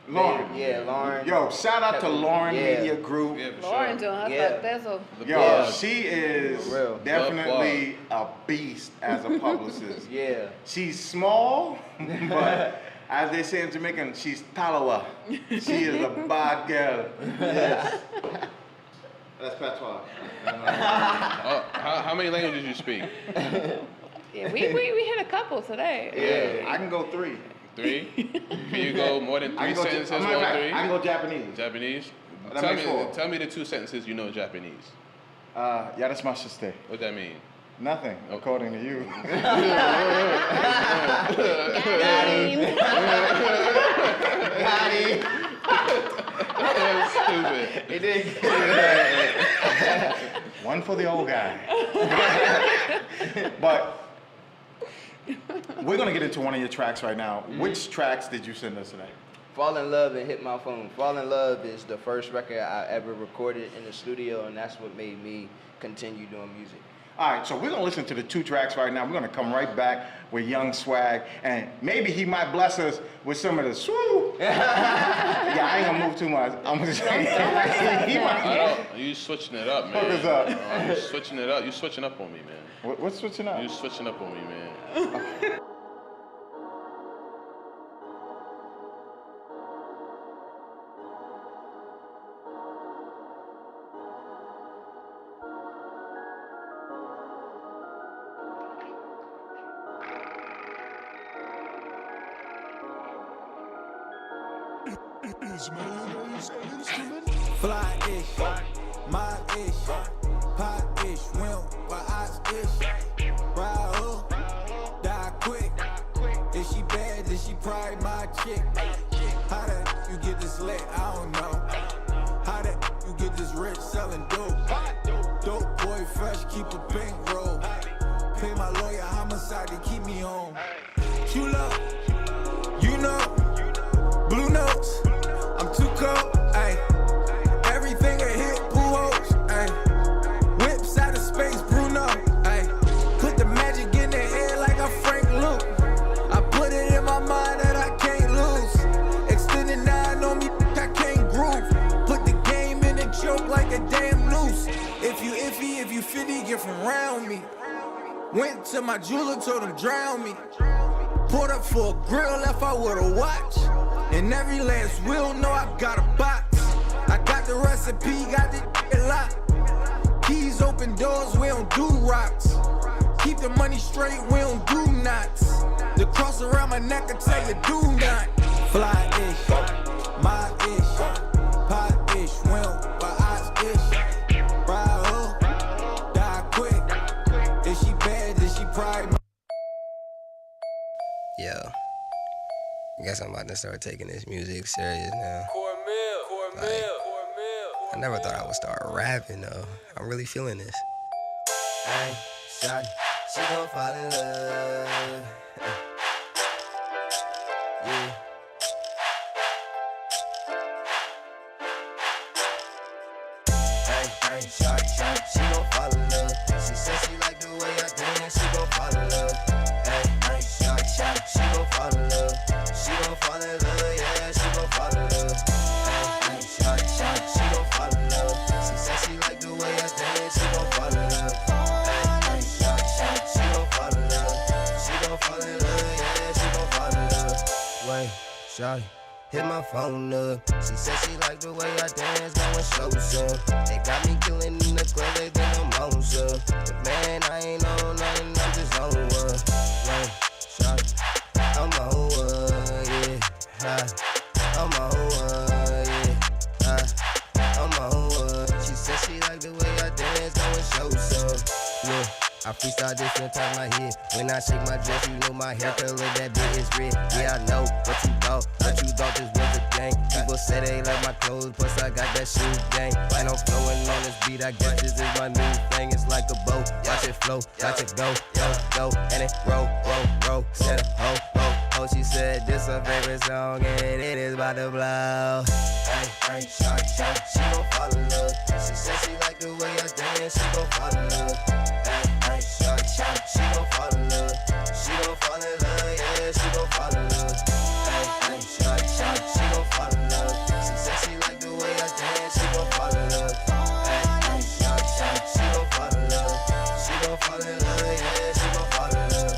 Lauren. Yeah, Lauren. Yo, shout out to Lauren Media Group. Yeah, for Lauren sure. doing her Yeah. thizzle. Yo, she is For real. definitely a beast as a publicist. Yeah. She's small, but as they say in Jamaican, she's talawa. She is a bad girl. Yes. That's patois. How many languages you speak? Yeah, we hit a couple today. Yeah, I can go 3. 3? Can you go more than 3 sentences? I can go Japanese. Japanese? That makes 4. Tell me the 2 sentences you know in Japanese. Yarashimashite. What that mean? Nothing, according to you. Got him. That's stupid. He did. One for the old guy. But we're gonna get into one of your tracks right now. Which tracks did you send us today? Fall in Love and Hit My Phone. Fall in Love is the first record I ever recorded in the studio, and that's what made me continue doing music. All right, so we're gonna listen to the 2 tracks right now. We're gonna come right back with Yvng Swag, and maybe he might bless us with some of the swoo. Yeah, I ain't gonna move too much. I'm gonna say he might. You switching it up, man. Hook us up. You switching it up. You switching up on me, man. What's switching up? You switching up on me, man. Fly-ish, my-ish, pop-ish, wimp, ice-ish. Ride up, die quick. If she bad, then she probably my chick. How that you get this lit? I don't know. How that you get this rich selling dope? Dope boy fresh, keep a pink roll. Pay my lawyer homicide to keep me home. True love, you know. Blue notes, I'm too cold. Ay, everything a hit. 50 get from round me. Went to my jeweler, told him drown me. Pulled up for a grill, left out with a watch. And every last wheel know I got a box. I got the recipe, got the locked. Keys open doors, we don't do rocks. Keep the money straight, we don't do knots. The cross around my neck, I tell you do not. Fly-ish, my-ish, pie-ish, we don't buy ice-ish. Ride her, die quick. Is she bad, is she pride? Yo, I guess I'm about to start taking this music serious now. I never thought I would start rapping though. I'm really feeling this. Hey, shawty, she gon' fall in love. Yeah. Hey, shawty, she gon' fall in love. She said she like the way I dance, she gon' fall in love. Hey, shawty, she gon' fall in love. She gon' fall in love, yeah, she gon' fall in love. Hey, shawty, she gon' fall in love. She said she like the way I dance, she gon' fall in love. Hey, shawty, she gon' fall in love. She gon' fall in love, yeah, she gon' fall in love. Wait, shawty. Hit my phone up. She said she like the way I dance, going shows up. They got me killing in the club, they think I'm on up. But man, I ain't on nothing, I'm just on one. Wait, shawty, I'm on one, yeah. I'm on one, yeah. I'm on one. She said she like the way I dance, going shows up. Yeah. I freestyle different time my head. When I shake my dress, you know my hair color, that bit is red. Yeah, I know what you thought this was a game. People say they like my clothes, plus I got that shoe game. And I'm flowing on this beat, I guess this is my new thing. It's like a boat, watch it flow, watch it go, go, and it roll, said a ho, ho, ho. She said this her favorite song, and it is about to blow. Hey, shawty, she gon' fall in love. She said she like the way I dance, she gon' fall in love. Hey, shawty, she gon' fall in love. She gon' fall in love, yeah, she gon' fall in love. Hey, shawty, she gon' fall in love. She said she like the way I dance, she gon' fall in love. Hey, shawty, she gon' fall in love. She gon' fall in love, yeah, she gon' fall in love.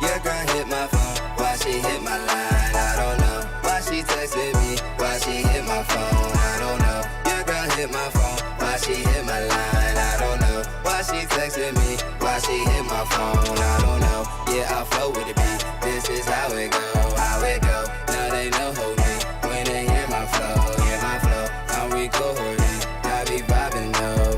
Your girl hit my phone, why she hit my line, I don't know. Why she texted me, why she hit my phone, I don't know. Your girl hit my phone, why she hit my line, I don't know. Why she texted me, why she hit my phone, I don't know. Yeah, I flow with the beat, this is how it go, how it go. Now they know who me, when they hear my flow, I'm recording. I be vibing, no,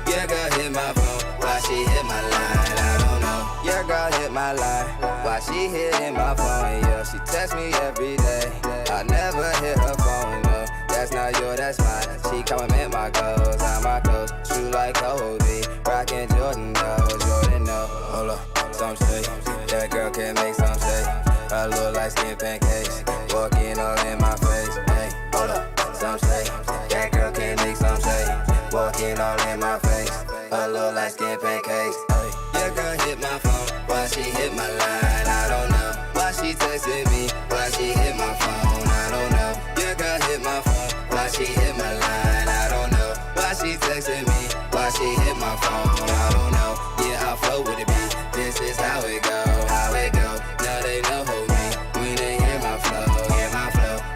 Your girl hit my phone, why she hit my line, I don't know. Your girl hit my line, why she hitting my phone, yeah. She text me every day, I never hit her phone, no. That's not yours, that's mine. She compliment my clothes, I'm my clothes. True like Kobe, rockin' Jordan, no. Hold up, some say, that girl can make some say. I look like skin pancakes, walking all in my face. Hey, hold up, some say, that girl can make some say. Walking all in my face, I look like skin pancakes. Hey, your girl hit my phone, why she hit my line, I don't know. Why she texted me, why she hit my phone, I don't know. Your girl hit my phone, why she hit my line, I don't know. Why she texted me, why she hit my phone, I don't know. Yeah, I flow with the beat, this is how it go, how it go. Now they know who me, when they hear my flow,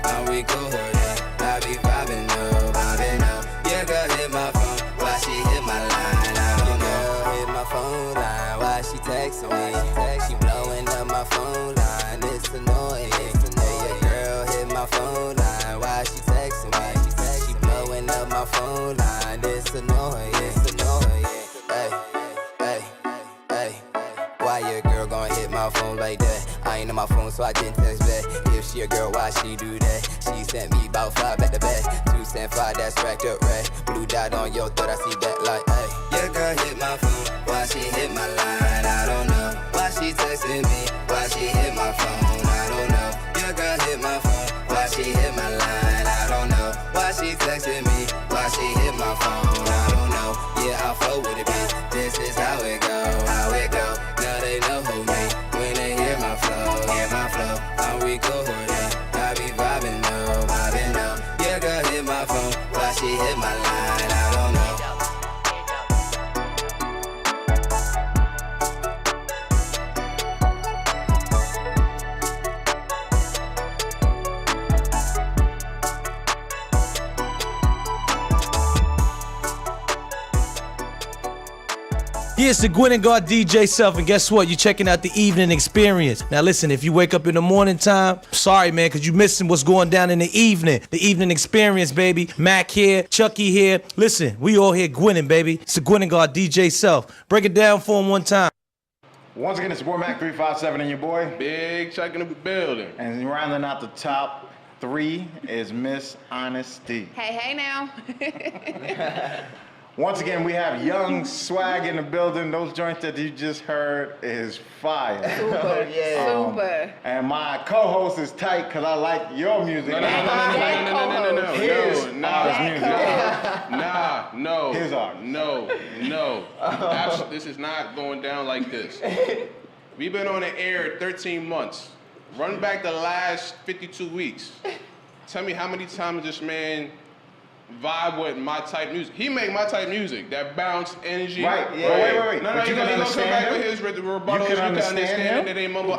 I'm recording. I be vibing, no. Your girl hit my phone, why she hit my line, I don't know. Your girl hit my phone line, why she texting me? She blowing up my phone line, it's annoying. Hey, your girl hit my phone line, why she texting me? She blowing up my phone line, it's annoying. Hey, why your girl gon' hit my phone like that? I ain't on my phone, so I didn't text back. If she a girl, why she do that? She sent me about 5 back to back. 2 cent 5, that's racked up rack. Blue dot on your throat, I see that like, hey. Your girl hit my phone, why she hit my line? I don't know. Why she texting me? Why she hit my phone? I don't know. Your girl hit my phone, why she hit my line? I don't know. Why she texting me? Why she hit my phone? I don't know. Yeah, I flow with it, bitch. This is how it go, how it go. Now they know who me when they hear my flow, hear my flow. I'm recording, I be vibing though, vibing though. Your girl hit my phone, why she hit my line? I don't know. Yeah, it's the Gwen and God DJ Self, and guess what? You're checking out the Evening Experience. Now listen, if you wake up in the morning time, sorry man, because you're missing what's going down in the evening. The Evening Experience, baby. Mac here, Chucky here. Listen, we all here Gwenning, baby. It's the Gwen and God DJ Self. Break it down for him one time. Once again, it's your boy Mac 357 and your boy Big Chuck in the building. And rounding out the top 3 is Miss Honesty. Hey now. Once again, we have Yvng Swag in the building. Those joints that you just heard is fire. Super, super. And my co-host is tight because I like your music. No. His art. No. Absolutely, this is not going down like this. We've been on the air 13 months. Run back the last 52 weeks. Tell me how many times this man vibe with my type music. He make my type music, that bounce energy. Right, yeah. Wait. No, you gonna come back with his rebuttals. You can understand it. They mumble,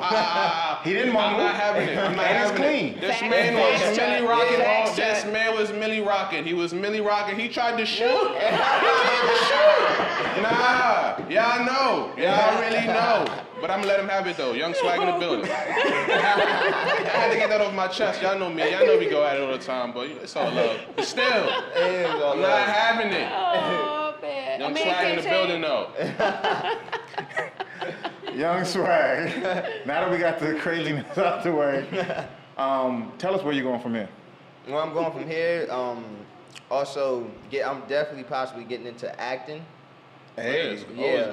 He didn't mumble. I'm not having it. I'm not having it. This man was Millie rocking. This man was Millie rocking. He was Millie rocking. He tried to shoot. Nah, y'all know. Y'all really know. But I'm gonna let him have it though. Yvng Swag in the building. I had to get that off my chest. Y'all know me. Y'all know we go at it all the time, but it's all love. But still, I'm not having it. Oh, man. Yvng Swag in the building though. Yvng Swag. Now that we got the craziness out the way, tell us where you're going from here. Where I'm going from here, I'm definitely possibly getting into acting. Hey,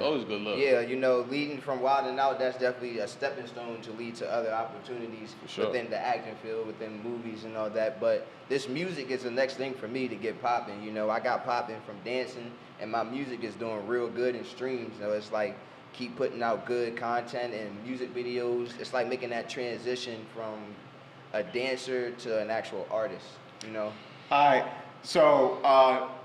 always good look. Yeah, you know, leading from Wild and Out, that's definitely a stepping stone to lead to other opportunities within the acting field, within movies and all that. But this music is the next thing for me to get popping. You know, I got popping from dancing, and my music is doing real good in streams. So it's like keep putting out good content and music videos. It's like making that transition from a dancer to an actual artist, you know? All right, so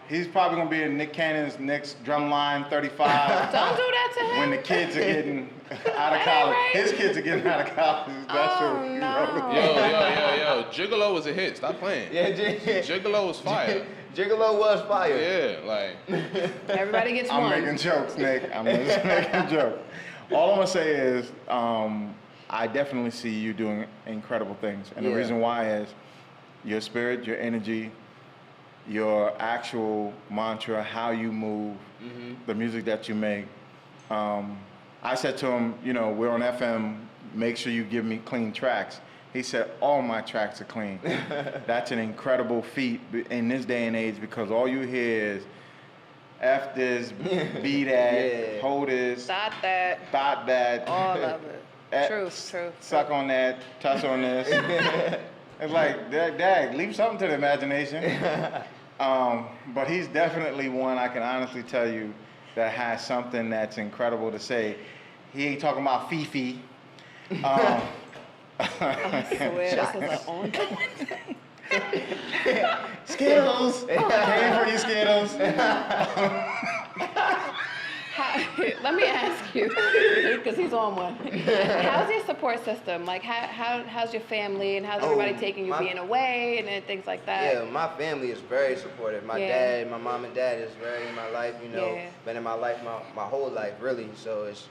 he's probably gonna be in Nick Cannon's next Drumline 35. Don't do that to him. When the kids are getting out of college. Right. His kids are getting out of college. That's what he wrote. Yo. Gigolo was a hit. Stop playing. Yeah, Gigolo was fire. Gigolo was fire. Yeah, like. Everybody gets one. I'm making jokes, Nick. I'm just making jokes. All I'm gonna say is, I definitely see you doing incredible things. And the reason why is your spirit, your energy, your actual mantra, how you move, the music that you make. I said to him, you know, we're on FM, make sure you give me clean tracks. He said, all my tracks are clean. That's an incredible feat in this day and age because all you hear is F this, B that, hold this, Thought that. All of it. Truth. Suck on that, touch on this. It's like, Dad, leave something to the imagination. But he's definitely one I can honestly tell you that has something that's incredible to say. He ain't talking about Fifi. I swear this is an ongoing thing. Skittles. Paying for you, Skittles. Let me ask you, because he's on one. How's your support system? Like, how's your family and how's everybody taking you being away and things like that? Yeah, my family is very supportive. My dad, my mom and dad is very in my life, you know, been in my life my whole life, really. So it's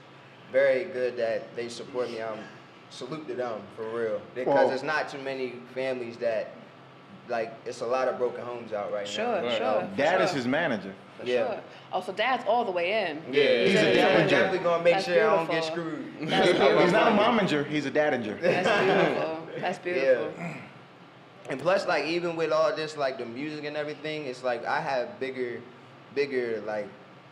very good that they support me. Salute to them, for real. Because there's not too many families that like it's a lot of broken homes out right now. Sure. Dad is his manager. Sure. Oh, so Dad's all the way in. Yeah, He's a I'm dadager. definitely gonna make That's sure I don't get beautiful. screwed. That's beautiful. He's not a momager, he's a dadager. That's beautiful. That's beautiful. Yeah. And plus, like, even with all this, like, the music and everything, it's like I have bigger, like,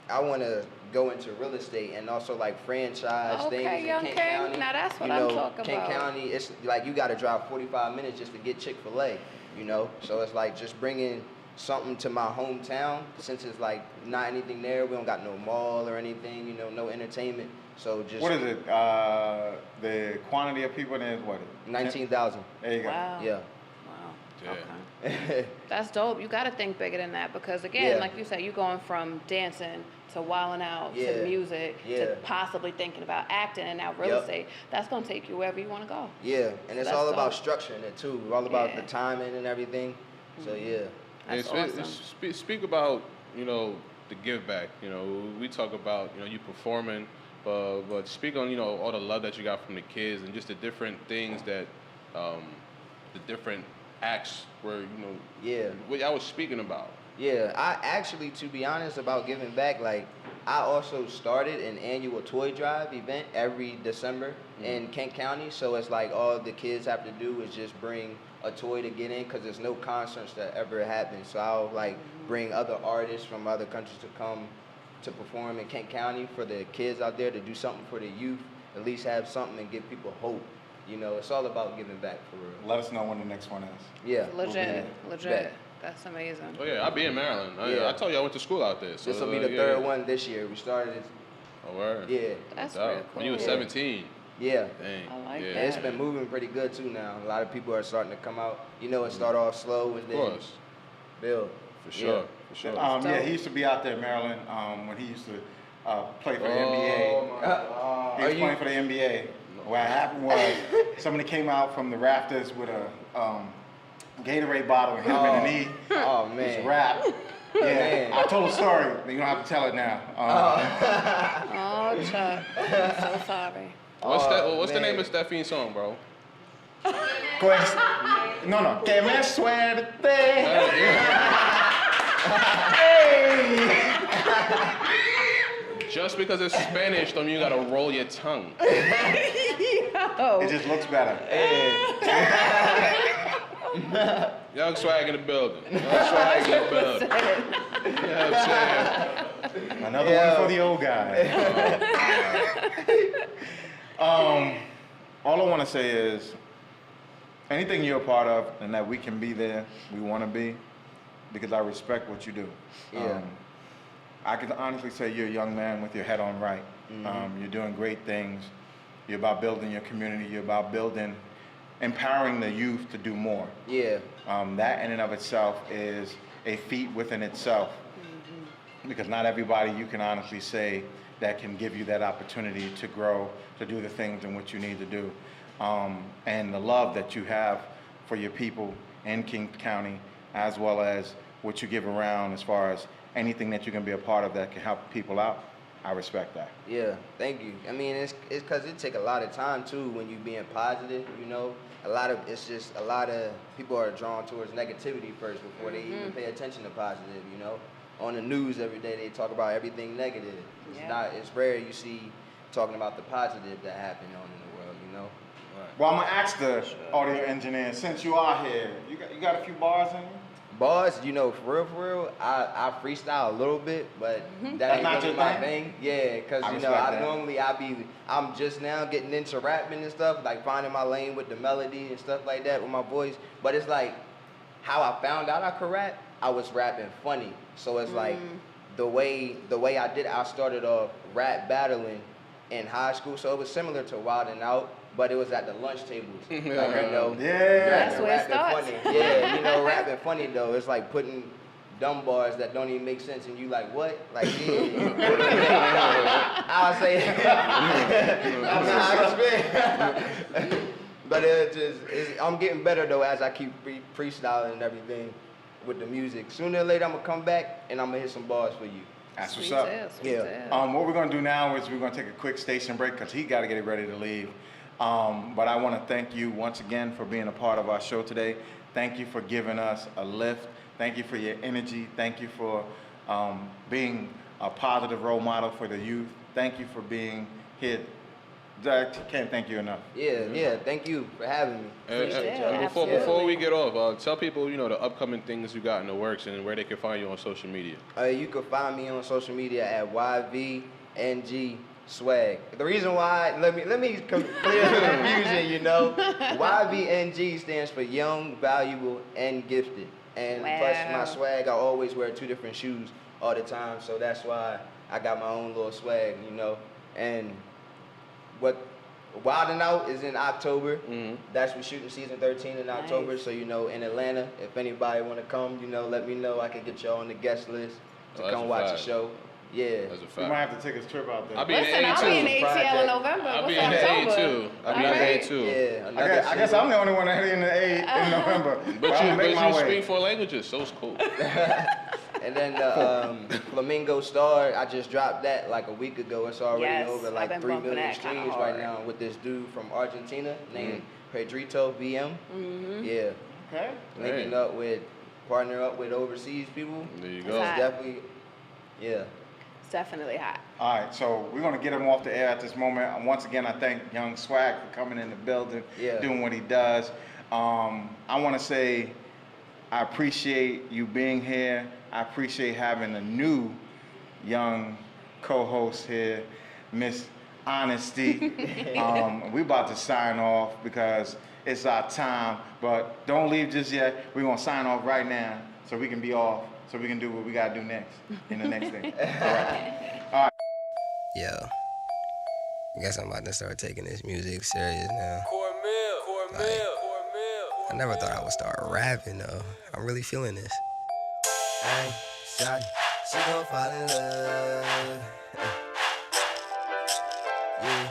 I want to go into real estate and also, like, franchise things in Young Kent King. County. Now that's what you I'm know, talking Kent about. County, it's like you got to drive 45 minutes just to get Chick-fil-A, you know? So it's like just bringing something to my hometown since it's, like, not anything there. We don't got no mall or anything, you know, no entertainment. So just... What is it? The quantity of people there is what? 19,000. There you go. Wow. Yeah. Wow. Okay. That's dope. You got to think bigger than that because, again, Yeah. like you said, you're going from dancing to wilding out Yeah. to music Yeah. to possibly thinking about acting and now real Yep. estate. That's going to take you wherever you want to go. Yeah, and it's That's all about dope. structuring it too. All about Yeah. the timing and everything. So yeah. That's awesome. Speak about, you know, the give back. You know, we talk about, you know, you performing, but speak on, you know, all the love that you got from the kids and just the different things that, the different acts were, you know, what I was speaking about. Yeah, I actually, to be honest about giving back, like, I also started an annual toy drive event every December in Kent County. So it's like all the kids have to do is just bring a toy to get in because there's no concerts that ever happen. So I'll like bring other artists from other countries to come to perform in Kent County for the kids out there to do something for the youth, at least have something and give people hope. You know, it's all about giving back for real. Let us know when the next one is. Yeah. Legit. Bet. That's amazing. Oh yeah, I'll be in Maryland. Yeah. I told you I went to school out there. So This will be the third one this year. We started it. Oh word. Yeah. That's Dope. real cool. When you were 17. Yeah. Dang. I like yeah. that. It's been moving pretty good too now. A lot of people are starting to come out. You know, it start off slow and then build. For sure. For sure. Yeah, he used to be out there in Maryland when he used to play for the NBA. He was playing for the NBA. What happened was somebody came out from the rafters with a Gatorade bottle and hit him in the knee. Oh It man. was a wrap. Yeah, Man. I told a story. You don't have to tell it now. Oh, Chuck. I'm so sorry. What's the name of Stephine's song, bro? Go ahead. No. Que me suerte. Just because it's Spanish don't mean you gotta roll your tongue. It just looks better. Young swag in the building. Young swag in the building. You know what I'm saying? Another one for the old guy. All I want to say is, anything you're a part of and that we can be there, we want to be, because I respect what you do. Yeah. I can honestly say you're a young man with your head on right. You're doing great things. You're about building your community. You're about empowering the youth to do more. Yeah. That in and of itself is a feat within itself. Because not everybody you can honestly say that can give you that opportunity to grow, to do the things in which you need to do. And the love that you have for your people in King County, as well as what you give around as far as anything that you can be a part of that can help people out, I respect that. Yeah, thank you. I mean, it's because it take a lot of time too when you being positive. You know, a lot of people are drawn towards negativity first before they even pay attention to positive. You know, on the news every day they talk about everything negative. It's rare you see talking about the positive that happened on in the world. You know. Well, I'm gonna ask the audio engineer, since you are here, you got a few bars in you? Bars, you know, for real, I freestyle a little bit, but that ain't not really your my thing? thing. Yeah, cause I you know, respect that. I'm just now getting into rapping and stuff, like finding my lane with the melody and stuff like that with my voice. But it's like how I found out I could rap, I was rapping funny. So it's like the way I did it, I started off rap battling in high school, so it was similar to Wild 'N Out. But it was at the lunch tables. Like, you know, That's where it starts. funny. Yeah, you know, rapping funny though. It's like putting dumb bars that don't even make sense and you like, what? Like, I'll say I'm not spit. But I'm getting better though as I keep freestyling and everything with the music. Sooner or later I'm gonna come back and I'm gonna hit some bars for you. That's what's up. What we're gonna do now is we're gonna take a quick station break because he gotta get ready to leave. But I want to thank you once again for being a part of our show today. Thank you for giving us a lift. Thank you for your energy. Thank you for being a positive role model for the youth. Thank you for being here. I can't thank you enough. Yeah. Thank you for having me. Before we get off, tell people, the upcoming things you got in the works and where they can find you on social media. You can find me on social media at YVNG Swag. The reason why, let me clear the confusion, YVNG stands for Young, Valuable, and Gifted. And plus my swag, I always wear 2 different shoes all the time, so that's why I got my own little swag, And what Wildin' Out is in October. That's we're shooting season 13 in October. So in Atlanta, if anybody want to come, let me know. I can get y'all on the guest list to come watch the show. Yeah, that's a fact. We might have to take a trip out there. I'll be in ATL in November. I'll be in the A too. Yeah, I guess I'm the only one that in the A in November. But you speak 4 languages, so it's cool. And then the Flamingo Star, I just dropped that like a week ago. It's already over like 3 million streams right now with this dude from Argentina named Pedrito VM. Yeah. Okay. Linking partner up with overseas people. There you go. It's definitely, It's definitely hot. All right, so we're going to get him off the air at this moment. And once again, I thank Young Swag for coming in the building, doing what he does. I want to say I appreciate you being here. I appreciate having a new young co-host here, Miss Honesty. We're about to sign off because it's our time, but don't leave just yet. We're going to sign off right now so we can be off, so we can do what we got to do next in the next thing. All right. Yo, I guess I'm about to start taking this music serious now. I never thought I would start rapping though. I'm really feeling this. Hey, shawty, she gon' fall in love. Yeah.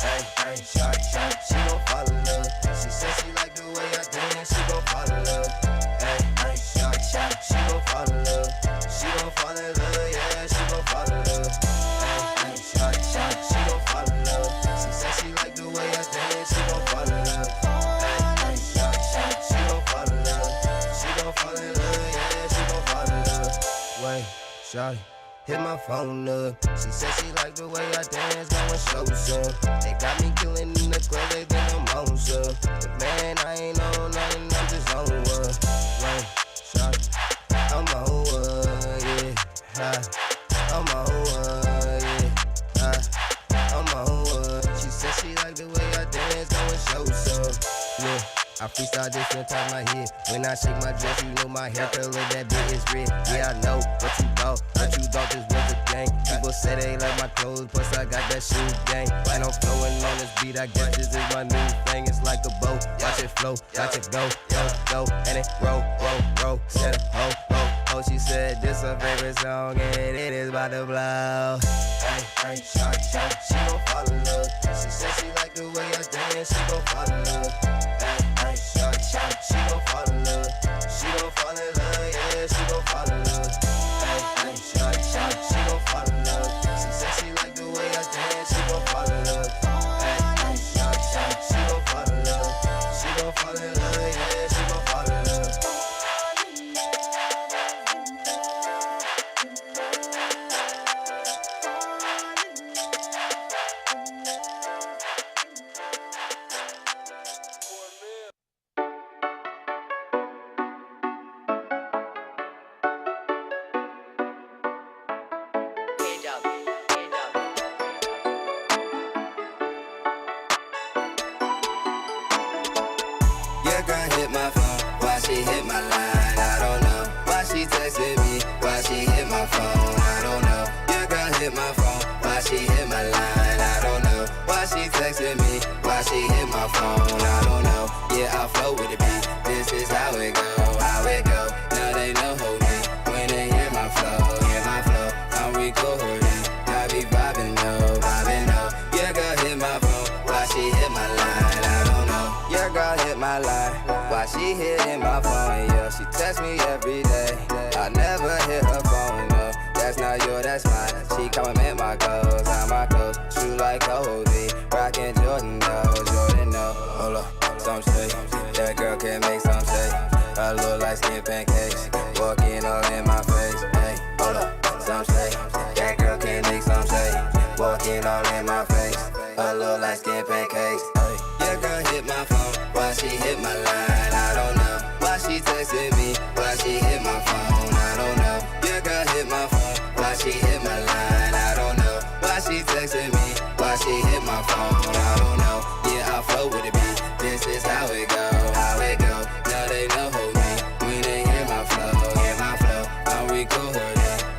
Hey, shawty, she gon' fall in love. She said she like the way I dance, she gon' fall in love. Hey, shawty, she gon' fall in love. She gon' fall in love, yeah, she gon' fall in love. Hey, shawty, she gon' fall in love. She said she like the way I dance, she gon' fall in love. Hey, she gon' fall in love. She gon' fall in love, yeah, she gon' fall in love. Wait, shawty. Hit my phone up. She said she like the way I dance, going show some. They got me killing in the club, they think I'm on some. But man, I ain't on nothing, I'm just on one. Wait, shawty, I'm on one, yeah. I'm on one, yeah. I'm on one. She said she like the way I dance, going show some. Yeah. I freestyle this on top of my head. When I shake my dress, you know my hair color, that bit is red. Yeah, I know what you thought this was a game. People say they like my clothes, plus I got that shoe game. And I'm flowing on this beat, I guess this is my new thing. It's like a boat, watch it flow, watch it go, and it roll. Said ho. She said this her favorite song, and it is about to blow. Hey, shawty, she gon' fall in love. She said she like the way I dance, she gon' fall in love. Hey, shawty, she gon' fall in love. She gon' fall in love, yeah, she gon' fall in love. Hey, shawty, she gon' fall in love. She said she like the way I dance, she gon' fall in love. Hey, shawty, she gon' fall in love. She gon' fall in love, yeah, she gon' fall in love. Your girl hit my phone, why she hit my line, I don't know. Why she texted me, why she hit my phone, I don't know. Your girl hit my phone, why she hit my line, I don't know. Why she texted me, why she hit my phone, I don't know. Yeah, I flow with the beat, this is how it go. Now they know who me, when they hear my flow, I'm recording, I be vibing, no. Your girl hit my phone, why she hit my line, I don't know. Your girl hit my line, why she hitting my phone, yeah. She text me every day, I never hit her phone, no. That's not yours, that's mine. She compliment my clothes, how my clothes. True like Kobe. Rockin' Jordan, no, Jordan, no. Hold up, some say that girl can make some say. I look like skin pancakes, walking all in my face. Hey, hold up, some say that girl can make some say. Walking all in my face. I look like skin pancakes. Hey, your girl hit my phone, why she hit my line? I don't know. Why she texting me? Why she hit my phone? I don't know. Your girl hit my phone, why she hit my line? I don't know. Why she texting me? Why she hit my phone? I don't know. Yeah, I flow with the beat. This is how it go, how it go. Now they know who me. When they hear my flow, I'm recording.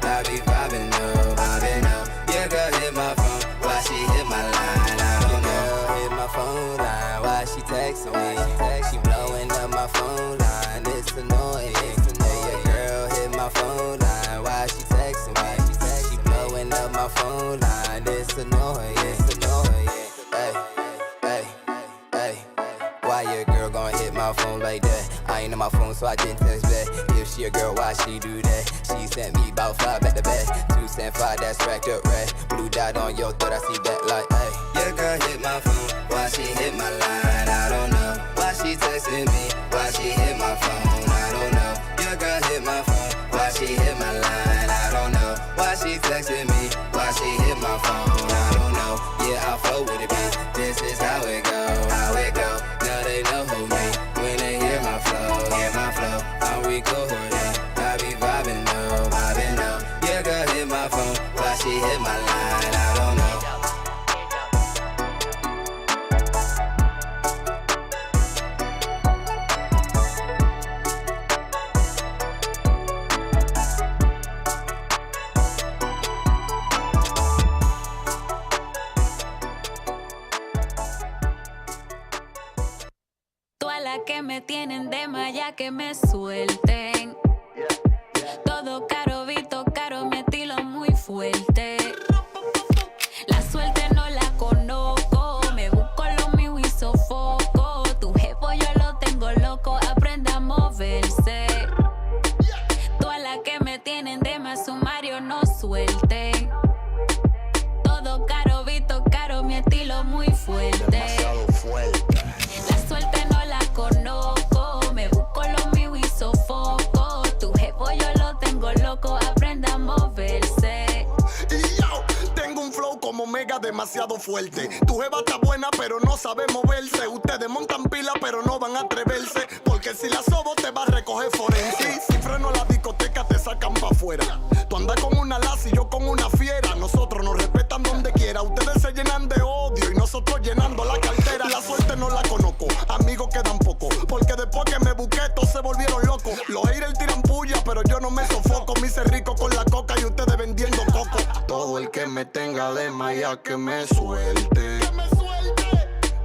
I be vibing up, vibing up. Your girl hit my phone, why she hit my line? I don't know. Your girl hit my phone line, why she texting me? She blowing up my phone line, it's annoying. Hey, your girl hit my phone line, why she texting me? She blowing up my phone line, it's annoying. Hey, hey, hey. Why your girl gon' hit my phone like that? I ain't on my phone, so I didn't text back. If she a girl, why she do that? She sent me about 5 back to back. 2 cent 5, that's racked up red. Blue dot on your throat, I see that like, hey. Your girl hit my phone, why she hit my line? I don't know. Why she texting me? Why she hit my phone? I don't know. Your girl hit my phone, why she hit my line? I don't know. Why she texting me? Why she hit my phone? I don't know. Yeah, I flow with the beat. This is how it go, how it go. Now they know who me. When they hear my flow, I'm recording. I be vibing up, vibing up. Your girl hit my phone, why she hit my line? I don't know. Que me tienen de malla que me suelten. Todo caro, Vito caro, mi estilo muy fuerte. La suerte no la conozco, me busco lo mío y sofoco. Tu jefe yo lo tengo loco, aprenda a moverse. Todas las que me tienen de más sumario no suelten. Todo caro, Vito caro, mi estilo muy fuerte. Demasiado fuerte. La suerte no la conozco, me busco lo mío y sofoco. Tu jefe yo lo tengo loco, aprenda a moverse. Y yo tengo un flow como mega demasiado fuerte. Tu jeva está buena pero no sabe moverse. Ustedes montan pila pero no van a atreverse. Porque si la sobo te va a recoger forense. Si freno la discoteca te sacan pa' afuera. Tú andas con una laza y yo con una fiera. Nosotros nos respetan donde quiera. Ustedes se llenan de odio y nosotros llenando la cartera. La suerte no la conozco, amigos quedan pocos. Porque después que me busqué todos se volvieron locos. Los haters tiran puya pero yo no me sofoco. Me hice rico con la coca y ustedes vendiendo coco. Todo el que me tenga de malla que me suelte.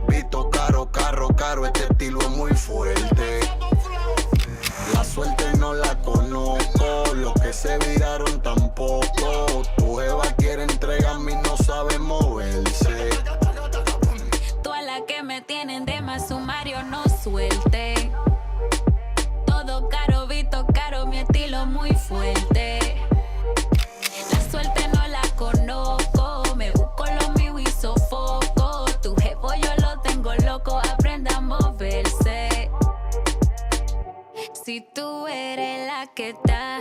Vito caro, caro, caro, este estilo es muy fuerte. La suerte no la conozco, los que se viraron tampoco. Tu jeva quiere entregarme y no sabe moverse. Todas las que me tienen de más sumario no suelten. Todo caro, Vito caro, mi estilo muy fuerte. La suerte no la conozco, me busco lo mío y sofoco. Tu jefe yo lo tengo loco, aprenda a moverse. Si tú eres la que está